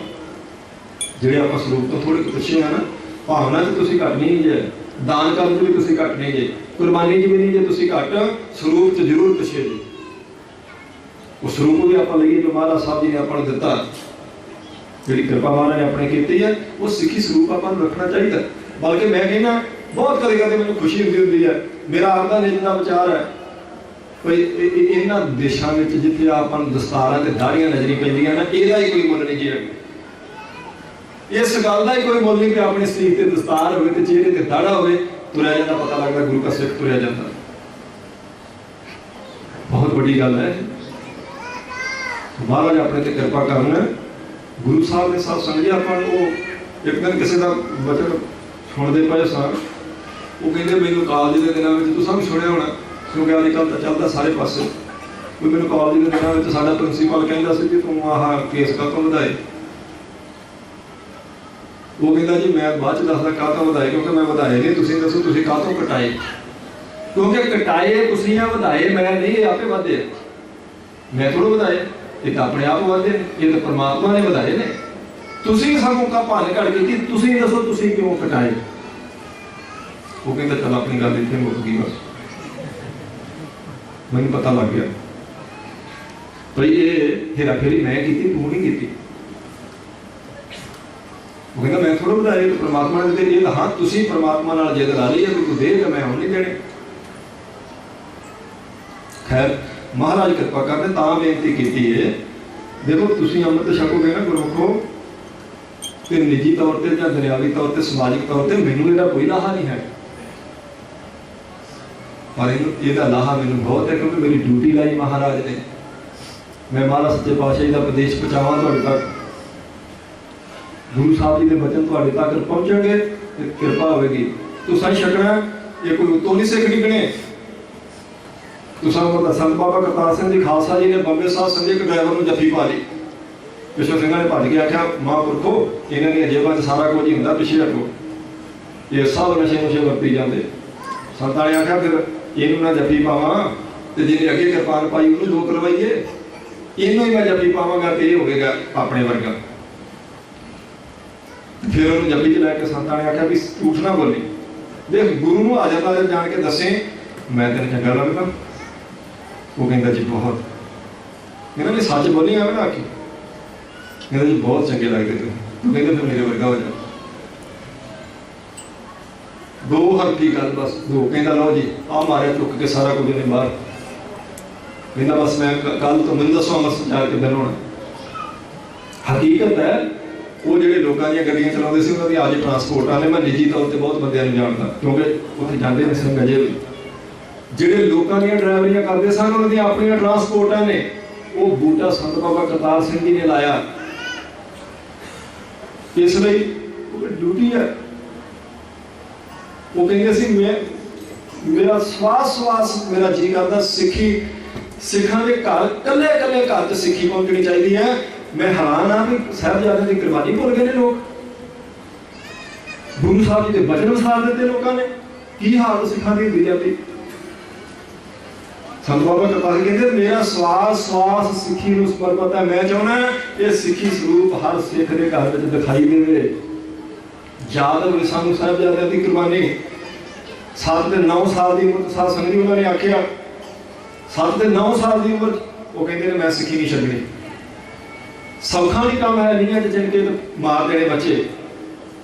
जिहड़े आपां स्वरूप तो थोड़े पिछे हैं ना, भावना च तुसीं घट नहीं जे, दान करन च भी तुसीं घट नहीं जे, कुर्बानी च भी नहीं जे तुसीं घट, स्वरूप च जरूर पिछे जे। उस स्वरूप भी आपां लईए जो महाराज साहब जी ने आपां नूं दित्ता, जिहड़ी कृपा महाराज ने अपने कीती है, वो सिੱਖੀ स्वरूप आपां नूं रखना चाहिए। बल्कि मैं कहना बहुत कदे मैनूं खुशी हुंदी है, मेरा आपदा निज दा विचार है भाई इन्हां देशां विच जिथे आपां नूं दस्तारां ते दाड़ियां नज़री पैंदियां ना, इहदा ही कोई मुੱਲ नहीं जी। इस गल का ही कोई मुੱਲ नहीं कि अपने शरीर ते दस्तार होवे ते चेहरे ते दाड़ा होवे, तुरया जांदा पता लगदा गुरु का सिख तुरया जांदा। बहुत बड़ी गल है। महाराज अपने ते कृपा करन। गुरु साहब ने साथ संग जी आपां एक दिन किसी का वचन सुनते पे सां, वो कहते मैनूं कॉलेज के दिनों में तुसां भी सुनिया होना, क्योंकि अजकल तो चलता सारे पासे, कोई मैनूं कॉलेज के दिनों में साडा प्रिंसीपल कहंदा सी कि तूं आह केस कातों वधाए। वो कहता जी मैं बाद दसदा कातों वधाए, क्योंकि मैं वधाए नहीं, तुसीं दसो तुसीं कातों कटाए, क्योंकि कटाए तुसीं आ वधाए मैं नहीं, ये आपे वधे, मैं थोड़ा वधाए, ये तो अपने आप वधे, ये तो परमात्मा ने वधाए ने। तुसीं सानूं का भन घड़ कीती, तुसीं दसो तुसीं क्यों कटाए। वो कहता चल अपनी गल इत्थे मुक गई, बस मैनूं पता लग गया भाई ये हेरा फेरी मैं की, तू नहीं की। वो कहता मैं थोड़ा वधाए, तो परमात्मा ने दिते। हाँ तुसीं परमात्मा नाल जिद ला लई है कि तू देगा, मैं हुण नहीं देने। खैर महाराज कृपा करने तां बेनती की है, देखो तुसीं अमृत छकोगे ना गुरमुखो, तो निजी तौर पर या दुनियावी तौर पर समाजिक तौर पर मैनूं इहदा कोई लाहा नहीं है, पर इहदा लाहा मैनूं बहुत है, क्योंकि मेरी ड्यूटी लाई महाराज ने। मैं महाराज सच्चे पातशाह जी का उपदेश पहुँचावां तुहाडे तक, गुरु साहब जी के वचन तुहाडे तक पहुँचणगे ते कृपा होवेगी। तुसां छकना, ये कोई उत्तों नहीं सिख निकले। तुसां पता संत बाबा करतार सिंह जी खालसा जी ने बंबे साहब संजे एक ड्राइवर नूं जफ्फी पा ली, पिछों सिंघां ने भज के आख्या महापुरखो इन्हां दी जेबां 'च सारा कुछ ही हुंदा, पिछे हटो, ये सब नशे नुशे वरती जाते। संतां ने आख्या फिर इहनूं ना जफ्फी पावां ते जिहने अगे किरपान पाई उहनूं दो करवाइए, इहनूं ही मैं जफ्फी पावांगा ते इह होवेगा अपने वर्गा। फिर उन्होंने जफ्फी च लैके संतां ने आख्या भी झूठ ना बोली, देख गुरु नूं आ जाता जान के दसें मैं तेन चंगा लगदा। वो कहता जी बहुत, इन्होंने ने सच बोली एवं ना आखी, कहते जी बहुत चंगे लगते थे, तो कहते फिर मेरे वर्गा हो जा। दो हरफी गल बस दो, कहता लो जी आ मारे चुक के सारा कुछ ने बाहर, कहता बस मैं कल तो मैनूं दसो अमर संचार किधर होना। हकीकत है वो जो लोगों दी गड्डियां चलाते सी, उन्होंने आज ट्रांसपोर्ट आने, मैं निजी तौर पर बहुत बंदियां नूं जानदा, क्योंकि उत्थे जांदे ने संग अजे भी ਜਿਹੜੇ ਲੋਕਾਂ ਦੀਆਂ ਡਰਾਈਵਰੀਆਂ ਕਰਦੇ ਸਨ, ਉਹਨਾਂ ਦੀਆਂ ਆਪਣੀਆਂ ਟਰਾਂਸਪੋਰਟਾਂ ਨੇ। ਉਹ ਬੂਟਾ ਸੰਤ ਬਾਬਾ ਕਰਤਾਰ ਸਿੰਘ ਜੀ ਨੇ ਲਾਇਆ, ਇਸ ਲਈ ਉਹ ਡਿਊਟੀ ਹੈ। ਉਹ ਕਹਿੰਦੇ ਸੀ ਮੇਰਾ ਸਵਾਸ ਮੇਰਾ ਜੀ ਕਰਦਾ ਸਿੱਖਾਂ ਦੇ ਘਰ ਕੱਲੇ ਘਰ 'ਚ ਸਿੱਖੀ ਪਹੁੰਚਣੀ ਚਾਹੀਦੀ ਹੈ। ਮੈਂ ਹੈਰਾਨ ਹਾਂ ਵੀ ਸਾਹਿਬਜ਼ਾਦਿਆਂ ਦੀ ਕੁਰਬਾਨੀ ਭੁੱਲ ਗਏ ਨੇ ਲੋਕ, ਗੁਰੂ ਸਾਹਿਬ ਜੀ ਦੇ ਬਚਨ ਵਿਸਾਰ ਦਿੱਤੇ ਲੋਕਾਂ ਨੇ। ਕੀ ਹਾਲ ਸਿੱਖਾਂ ਦੀ ਹੁੰਦੀ ਜਾਂਦੀ। संत बाबा करतार कहते मेरा स्वास सिक्खी नूं समर्पित है। मैं चाहना ये सिक्खी स्वरूप हर सिख के घर में दिखाई देवे। याद होवे सानूं साहिबजादियां दी कुर्बानी। 7 ते 9 साल की उम्र साध संगत जी उन्होंने आख्या 7 ते 9 साल की उम्र वो कहते मैं सिक्खी नहीं छड्डनी। सौखा नहीं काम है नहीं है जिनके मार देने बच्चे,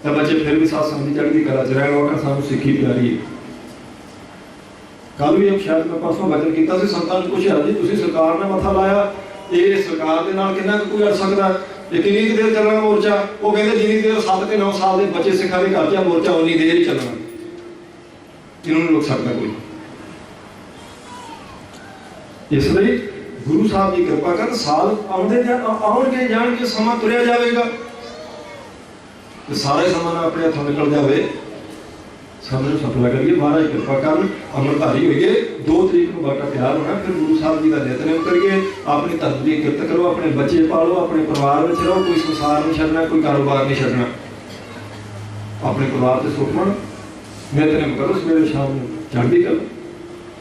तो बच्चे फिर भी साध संगत दी चढ़दी कला च रहण वाला सानूं सिक्खी प्यारी है। कल भी शायद मैं परसों वचन किया संतां ने पूछा जी तुसीं सरकार ने मथा लाया, ये सरकार के नाल कितना कोई अड़ सकता है, कितनी देर चलना मोर्चा। वो कहते जिन्नी देर 7 ते 9 साल के बच्चे सिखां के घर च मोर्चा उन्नी देर ही चलना, इन्होंने रोक सकता कोई। इसलिए गुरु साहब की कृपा कर साल आउणगे जाणगे समा तुरिया जाएगा, तो सारा समा अपने हथों निकल जाए। सब सफला करिए, महाराज कृपा कर अमृतधारी होइए। 2 तरीक को बाटा तैयार होना, फिर गुरु साहब जी का नितनेम करिए, अपनी धर्म की किरत करो, अपने बच्चे पालो, अपने परिवार में रहो, कोई संसार नहीं छड्डना, कोई कारोबार नहीं छड्डना, अपने परिवार से सुखमन नितनेम करो, सवेरे शाम चढ़दी करो।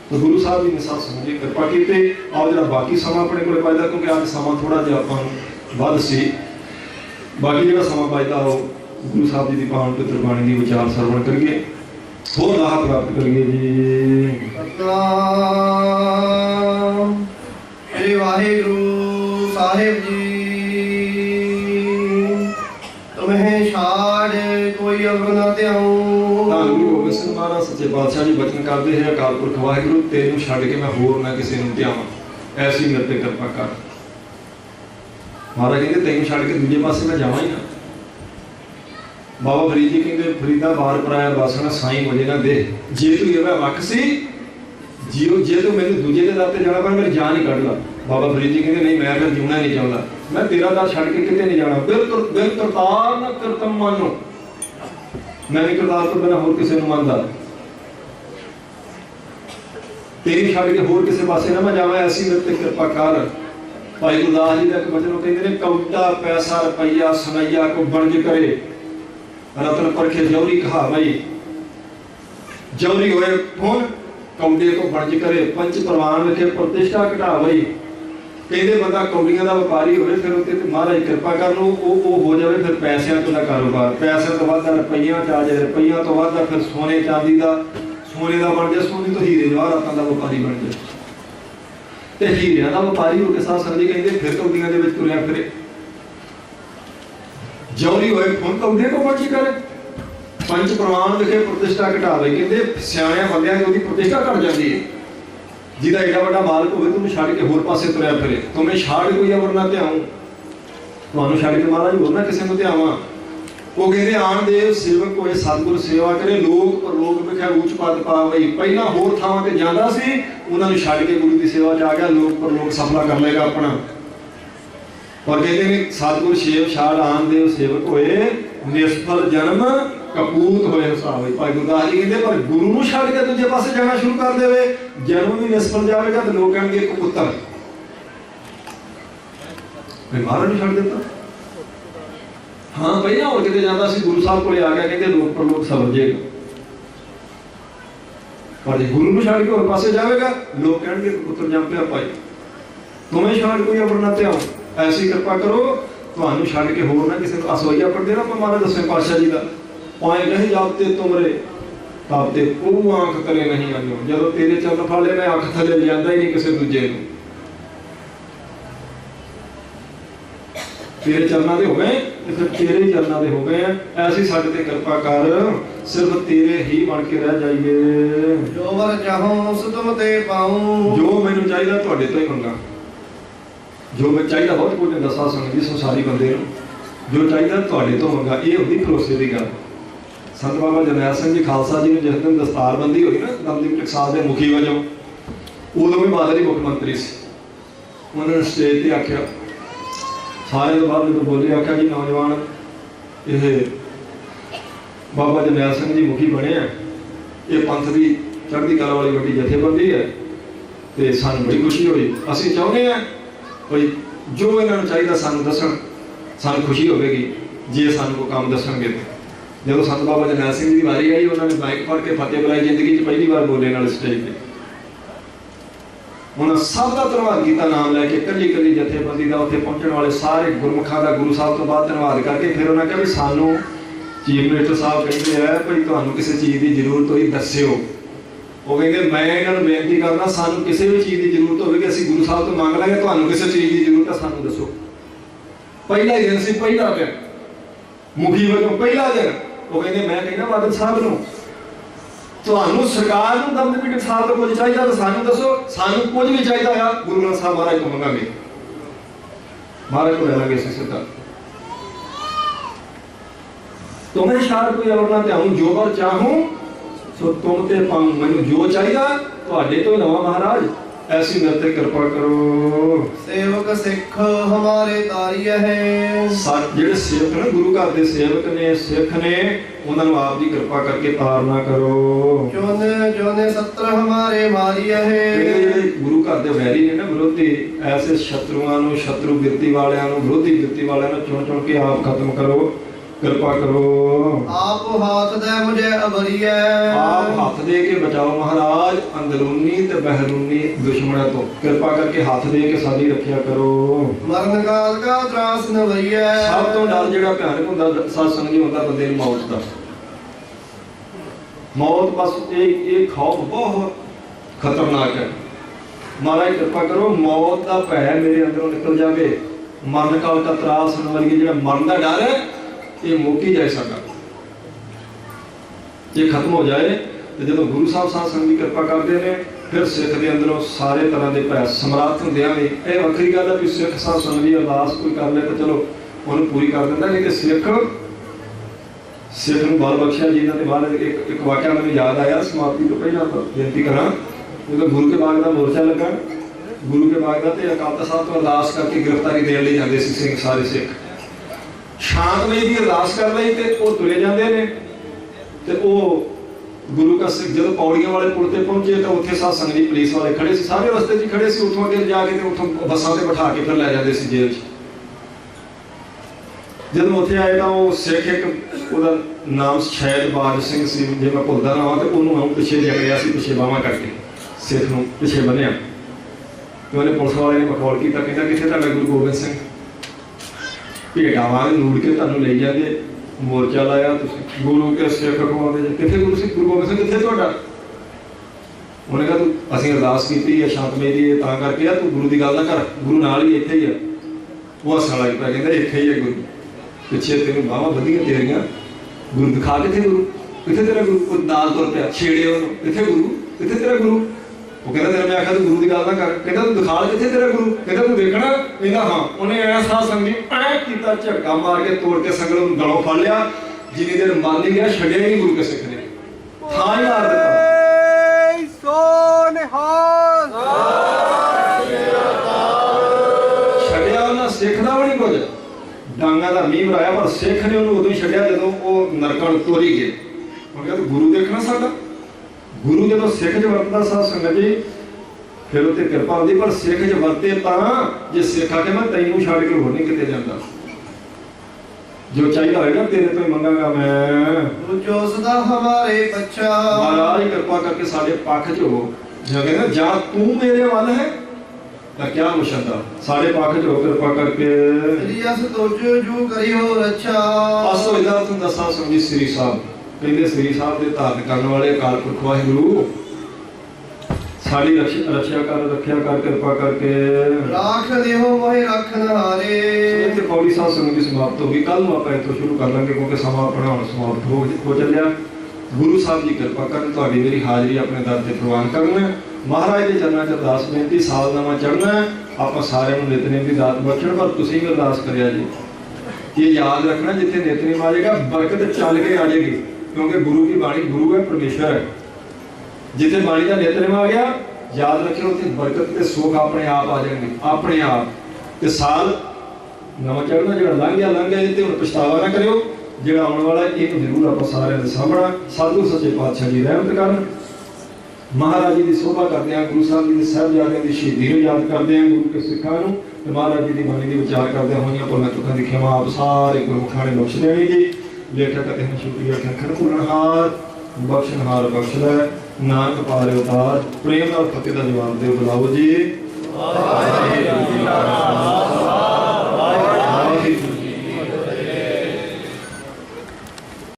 तो गुरु साहब जी ने साथ संगत जी कृपा की आप जो बाकी समा अपने को पाइदा, क्योंकि अज समा थोड़ा जिहा आपां वध सी, बाकी जो समा पाइदा वो गुरु साहब जी की पावन पवित्र बाणी की विचार श्रवण करिए, होर लाभ प्राप्त करिए जी। सतनाम श्री वाहिगुरु साहिब जी। तुम्हें छाड़ कोई अवर न त्याऊं। ਧੰਨ ਗੁਰੂ ਗੋਬਿੰਦ ਸਿੰਘ ਮਹਾਰਾਜ ਸੱਚੇ ਪਾਤਸ਼ਾਹ ਜੀ ਬਚਨ ਕਰਦੇ ਹੈ, ਅਕਾਲ ਪੁਰਖ ਵਾਹਿਗੁਰੂ ਤੈਨੂੰ ਛੱਡ ਕੇ ਮੈਂ ਹੋਰ ਨਾ ਕਿਸੇ ਨੂੰ ਧਿਆਵਾਂ, ਐਸੀ ਮੇਰੇ ਤੇ ਕਿਰਪਾ ਕਰ। ਮਹਾਰਾਜ ਕਹਿੰਦੇ ਤੈਨੂੰ ਛੱਡ ਕੇ ਦੂਜੇ ਪਾਸੇ ਮੈਂ ਜਾਵਾਂ ਹੀ ਨਾ। ਬਾਬਾ ਫਰੀਦ ਜੀ ਕਹਿੰਦੇ ਫਰੀਦਾ ਵਾਰ ਪਰਾਇਆ ਬਾਸਣਾ ਸਾਈਂ ਵਜੇ ਨਾ ਦੇ, ਜੇ ਤੂੰ ਇਹ ਵਕ ਸੀ ਜੀਓ, ਜੇ ਤੂੰ ਮੈਨੂੰ ਦੂਜੇ ਦੇ ਦਰ ਤੇ ਜਾਣਾ ਪਰ ਮੇਰੀ ਜਾਨ ਹੀ ਕੱਢ ਲਾ। ਬਾਬਾ ਫਰੀਦ ਜੀ ਕਹਿੰਦੇ ਨਹੀਂ, ਮੈਂ ਫਿਰ ਜਿਉਣਾ ਨਹੀਂ ਚਾਹੁੰਦਾ, ਮੈਂ ਤੇਰਾ ਦਰ ਛੱਡ ਕੇ ਕਿਤੇ ਨਹੀਂ ਜਾਣਾ। ਬਿਲਕੁਲ ਬਿਲ ਕਰਤਾਰ ਨਾ ਕਰਤਮ ਮਾਨੋ, मैं भी करतार तो बिना होर किसी नूं मनदा, तेरी छड्ड के होर किसी पासे ना मैं जावां, ऐसी मेरे ते कृपा कर। भाई गुरदास जी दा एक वचन कहंदे ने, कौटा पैसा रुपया सुनैया को बनज करे, रतन परखे जौहरी कहा भाई, जौहरी होए फुन कौडे को बनज करे, पंच प्रवान लिखे प्रतिष्ठा घटा भाई। कहते बंदा कौड़ियां का व्यापारी होए, फिर उत्ते महाराज कृपा कर लो वो हो जाए, फिर पैसों तो कारोबार, पैसों तो वादा रुपया च आ जाए, रुपया तो वादा फिर सोने चांदी का, सोने का बन जाए, सोने तो हीरे जवाहरातां का व्यापारी बन जाए, तो हीरियां का व्यापारी होकर साथ संगत जी कहते फिर कौड़ियां दे विच तुरिया फिरे। जौहरी होए फुन कौडे को बनज करे, पंच प्रवान लिखे प्रतिष्ठा घटावे। कहते सियाणियां बंदियां दी ओहदी प्रतिष्ठा घट जाती है, जिहदा एडा वड्डा मालक होवे तुम छड्ड के होर पासे तुरिया फिरे। तुम्हें छाड़ कोई अवर ना त्याऊं, तुहानूं छड्ड के महाराज होर ना किसी नूं त्यावां। वो कहते आन दे सेवक होए सतगुर सेवा करे, लोग परलोक विखै ऊच पद पावई। पहला होर थावां ते जांदा सी, उन्हां नूं छड्ड के गुरु दी सेवा च आ गया, लोक परलोक सफला कर लेगा अपना। और कहते ने सतगुर सेव छाड़ आन दे सेवक होए, निष्फल जन्म कपूत होए हिसाब। भाई गुरदास जी कहते पर गुरु नूं छड्ड के दूजे पासे जाना शुरू कर देवे, जन्म भी निष्फल जाएगा तो लोग कहेंगे कबूतर। महाराज नूं छड्ड दिता, हाँ पहला होर किते जांदा सी, गुरु साहब कोले आ गया, कहते लोक परलोक सवर जाएगा। पर जे गुरु नूं छड्ड के होर पासे जाएगा, लोग कहेंगे कबूतर जम पिया भाई। तुम्हें छड्ड कोई अवर ना त्याऊं, ऐसी कृपा करो तुहानूं छड्ड के होर ना किसी नूं। असवैया पढ़दे ना महाराज 10वें पातशाह जी दा, पाए नहीं जापते तुमरे तापते को आंख करे नहीं आयो, जदों तेरे चरण फाले मैं अख थले लियांदा ही नहीं किसी दूजे नूं। तेरे चरणों दे हो गए तो फिर तेरे ही चरणों दे हो गए हैं। ऐसी साडे ते कृपा कर, सिर्फ तेरे ही बन के रह जाइए। जो वर चाहो सो तुम ते पाऊं। जो मैनूं चाहिदा तुहाडे तो ही मंगा, जो मैं चाहिदा बहुत कुछ दसा संगत जी संसारी बंदे नूं, जो चाहिदा तुहाडे तो मंगा। ये होंदी भरोसे की गल। संत बाबा जरनैल सिंह जी खालसा जी ने जिस दिन दस्तारबंदी हुई ना दमदमी टकसाल के मुखी वजों, उदों भी बादल ही मुख्यमंत्री से। उन्होंने स्टेज पर आख्या, सारे तो बाद जो बोले, आख्या जी नौजवान ये बाबा जरनैल सिंह जी मुखी बने हैं, ये पंथ की चढ़ती कला वाली वड्डी जथेबंदी है, तो सानू बड़ी खुशी हुई। असीं चाहुंदे हैं भाई जो इन्हां नूं चाहीदा सानू दस्सण, सानू खुशी होगी जे सानू कोई काम दस्सणगे। जो संत बाबा जरनैल सिंह जी की वारी आई, उन्होंने माइक फड़ के फतेह बुलाई, जिंदगी पहली बार बोले नाल स्टेज पर। उन्होंने सब का धन्यवाद किया, नाम लैके कली कली जथेबंदी का, उत्थे पहुंचने वाले सारे गुरमुखां का गुरु साहब तो बाद धन्यवाद करके फिर उन्होंने कहा भी सानू चीफ मिनिस्टर साहब कहते हैं भाई तुहानू किसी चीज़ की जरूरत होई दस्सिओ। वो कहते मैं इन्होंने बेनती करना, सानू किसी भी चीज़ की जरूरत होगी असीं गुरु साहब तो मंग लांगे, तुहानू किसी चीज़ की जरूरत है सानू दसो। पहला ही दिन सी, पहला दिन मुखी वजों पहला दिन। वो कहते मैं कहना बादल साहब नूं तुहानू सरकार नूं दमदमी टकसाल तो कुछ चाहिए तो सानू दसो, सानू कुछ भी चाहिए है गुरु ग्रंथ साहब महाराज को मंगांगे, महाराज को ले लांगे सिद्धा। तुम्हें शार कोई अवर ना त्याऊं, जो वर चाहूं सो तुम ते पाऊं। मैनूं जो चाहिए तुहाडे तो लवां महाराज, ऐसी मेरे ते कृपा करो। सेवक सिख हमारे तारिया है। ਜਿਹੜੇ ਸੇਵਕ ਨੇ ਗੁਰੂ ਘਰ ਦੇ ਸੇਵਕ ਨੇ ਸਿੱਖ ਨੇ, ਉਹਨਾਂ ਨੂੰ ਆਪ ਦੀ ਕਿਰਪਾ ਕਰਕੇ ਤਾਰ ਨਾ ਕਰੋ। जोने जोने सत्र हमारे मारिया है। ਜਿਹੜੇ ਗੁਰੂ ਘਰ ਦੇ ਵੈਰੀ ਨੇ ਨਾ ਵਿਰੋਧੀ, ਐਸੇ ਸ਼ਤਰੂਆਂ ਨੂੰ, ਸ਼ਤਰੂ ਬਿਰਤੀ ਵਾਲਿਆਂ ਨੂੰ, ਵਿਰੋਧੀ ਬਿਰਤੀ ਵਾਲਿਆਂ ਨੂੰ ਚੁਣ ਚੁਣ ਕੇ ਆਪ ਖਤਮ ਕਰੋ। कृपा करो। आप हाथ दे मुझे अबरिए। आप हाथ दे के बचाओ महाराज अंदरूनी ते बहरूनी दुश्मनों तो। कृपा करके हाथ दे के साडी रखिया करो। मरण काल का त्रास न भइए। सब तो डर जिहड़ा भयानक हुंदा सत्संग जी हुंदा बंदे नूं मौत दा। मौत बस एक खौफ बहुत खतरनाक है। महाराज कृपा करो मौत का भय मेरे अंदरों निकल जाए। मरण काल का त्रास होने वाली जो मरण का डर है ये मुक्की जाए साडा, ये खत्म हो जाए। तो जो गुरु साहब साथ संग की कृपा करते हैं फिर सिख के अंदरों सारे तरह के भय समर्थ होंगे भी। ये वक्री गल है भी सिख साथ संग की अरदास कोई कर ले तो चलो उन्होंने पूरी कर देता, नहीं तो सिख नूं बल बख्शिया जिन्होंने के बाद एक वाक़या मैंने याद आया समाप्ति तो पहला बेनती करा। जो गुरु के बाग का मोर्चा लगा, गुरु के बाग का तो अकाल तख्त साहब तो अरदास करके गिरफ्तारी देने लिए जाते सिख सारे सिख शांतमई की अरदास कर ली तो तुरे जाते हैं। तो गुरु का सिख जो पौड़ियों वाले पुल पर पहुंचे तो उत्थे साथ संग जी पुलिस वाले खड़े से सारे रस्ते च खड़े से उठों अगे जाके तो उठों बसां ते बिठा के फिर लै जाते सी जेल च। जब उत्थे आए तो वो सिख एक ਉਹਦਾ नाम शायद बाज सिंह सी जे मैं भुलदा ना होवां ते ਉਹਨੂੰ आऊं पिछे जकड़िया सी पिछे बाਹਾਂ करके सिख ਨੂੰ पिछे ਬੰਨਿਆ ਤੇ ਉਹਨੇ ਪੁਲਿਸ ਵਾਲੇ ਨੇ ਮਖੌਲ ਕੀਤਾ ਕਹਿੰਦਾ ਕਿੱਥੇ ਤੁਹਾਡਾ ਗੁਰੂ ਗੋਬਿੰਦ ਸਿੰਘ ਭੇਟਾਵਾਂ ਨੂੜ ਕੇ ਤੁਹਾਨੂੰ ਲਈ ਜਾਂਦੇ ਮੋਰਚਾ ਲਾਇਆ ਤੁਸੀਂ ਗੁਰੂ ਕੇ ਸਿੱਖ ਖਵਾਉਂਦੇ ਕਿੱਥੇ ਗੁਰੂ ਸਿੰਘ ਗੁਰੂ ਗੋਬਿੰਦ ਸਿੰਘ ਕਿੱਥੇ ਤੁਹਾਡਾ। ਉਹਨੇ ਕਿਹਾ ਤੂੰ ਅਸੀਂ ਅਰਦਾਸ ਕੀਤੀ ਹੈ ਸ਼ਾਂਤਮਈ ਦੀ ਇਹ ਤਾਂ ਕਰਕੇ ਆ ਤੂੰ ਗੁਰੂ ਦੀ ਗੱਲ ਨਾ ਕਰ, ਗੁਰੂ ਨਾਲ ਹੀ ਇੱਥੇ ਹੀ ਆ। ਉਹ ਹੱਸਣ ਲੱਗ ਪਿਆ ਕਹਿੰਦਾ ਇੱਥੇ ਹੀ ਹੈ ਗੁਰੂ, ਪਿੱਛੇ ਤੈਨੂੰ ਬਾਹਾਂ ਵਧੀਆਂ ਤੇਰੀਆਂ गुरु दिखा किथे गुरु किथे तेरा गुरु नाल तुर पिया छेड़े ओनू किथे गुरु किथे तेरा गुरु। वो कहता तेरा मैं आखा तू गुरु की गल ना कर, कहता तू दिखा किथे तेरा गुरु, कहता तू देखना, कहता हाँ। उन्हें ऐसा संगी ऐ कीता झटका मार के तोड़ के संगल नूं गलों फड़ लिया। जिन्नी देर मान नहीं गया छड्डिया ही नहीं गुरु के सिख ने थां ही मार दिता। छड्डिया उन्हां सिख दा भी नहीं कुछ डांगा का मीह मराया पर सिख ने उन्होंने उदों ही छड्डिया जदों वो नरकां नूं तोरी गए। उन्हें कहा गुरु देखना साडा गुरु जो सिख च वरतदा साध संगत जी फिर उत्ते कृपा होंदी, पर सिख च वरते तां जे सिख आके मैं तैनूं छड्ड के होर नहीं किते जांदा, जो चाहिए होएगा तेरे तो ही मंगांगा मैं। जो सदा हमारे बच्चा महाराज कृपा करके साडे पक्ष च हो जो कहंदा जा तू मेरे वाल है ਤਾਂ क्या मुशद्दा साढ़े पाख जो कृपा करके रियास तुझ जो करी हो रक्षा। पासो इधर तुम दसा समझी श्री साहब कहते श्री साहब के धारण करने वाले अकाल पुरख वाहिगुरु साड़ी रक्षा कर रखिया कर कृपा करके राख देहो मोहे रखन हारे। ते पौड़ी साध संगत की समाप्त होगी। कल नूं आपां इत्थों शुरू कर लांगे क्योंकि समा अपना हुण समाप्त हो चलिया। गुरु साहब जी कृपा करन तुहाडी मेरी हाज़री अपने दर ते प्रवान करन। महाराज के चरणों च अरदास बेनती साल नवा चढ़ना आप सारे नितनेम की दात बख्शण, पर तुसीं भी अरदास करिया जी। ये याद रखना जिथे नितनेम आ जाएगा बरकत चल के आ जाएगी, क्योंकि गुरु की बाणी गुरु है परमेश्वर है। जिथे बाणी का नितनेम आ गया याद रखियो उत्थे बरकत ते सुख अपने आप आ जाएंगे अपने आप। ते साल नवा चढ़ना जो लंघ गया ये हुण पछतावा ना करियो, जो आने वाला एक जरूर आप सारे दे सामना। साधु सच्चे पातशाह जी रहमत करन। महाराज जी की शोभा करते हैं, गुरु साहब जी के साहबजादे की शहीदी को याद करते हैं, गुरु के सिखा महाराज जी की बाणी की विचार करते हुई भुलों चुकों की क्षमा आप सारे गुरमुखां ने बख्श देनी जी। लेखक कहते हैं शुक्रिया खखन पूरनहार बख्शनहार बख्श लै नानक पारे उतार प्रेम और फतेह का जवाब दे बुलाओ जी।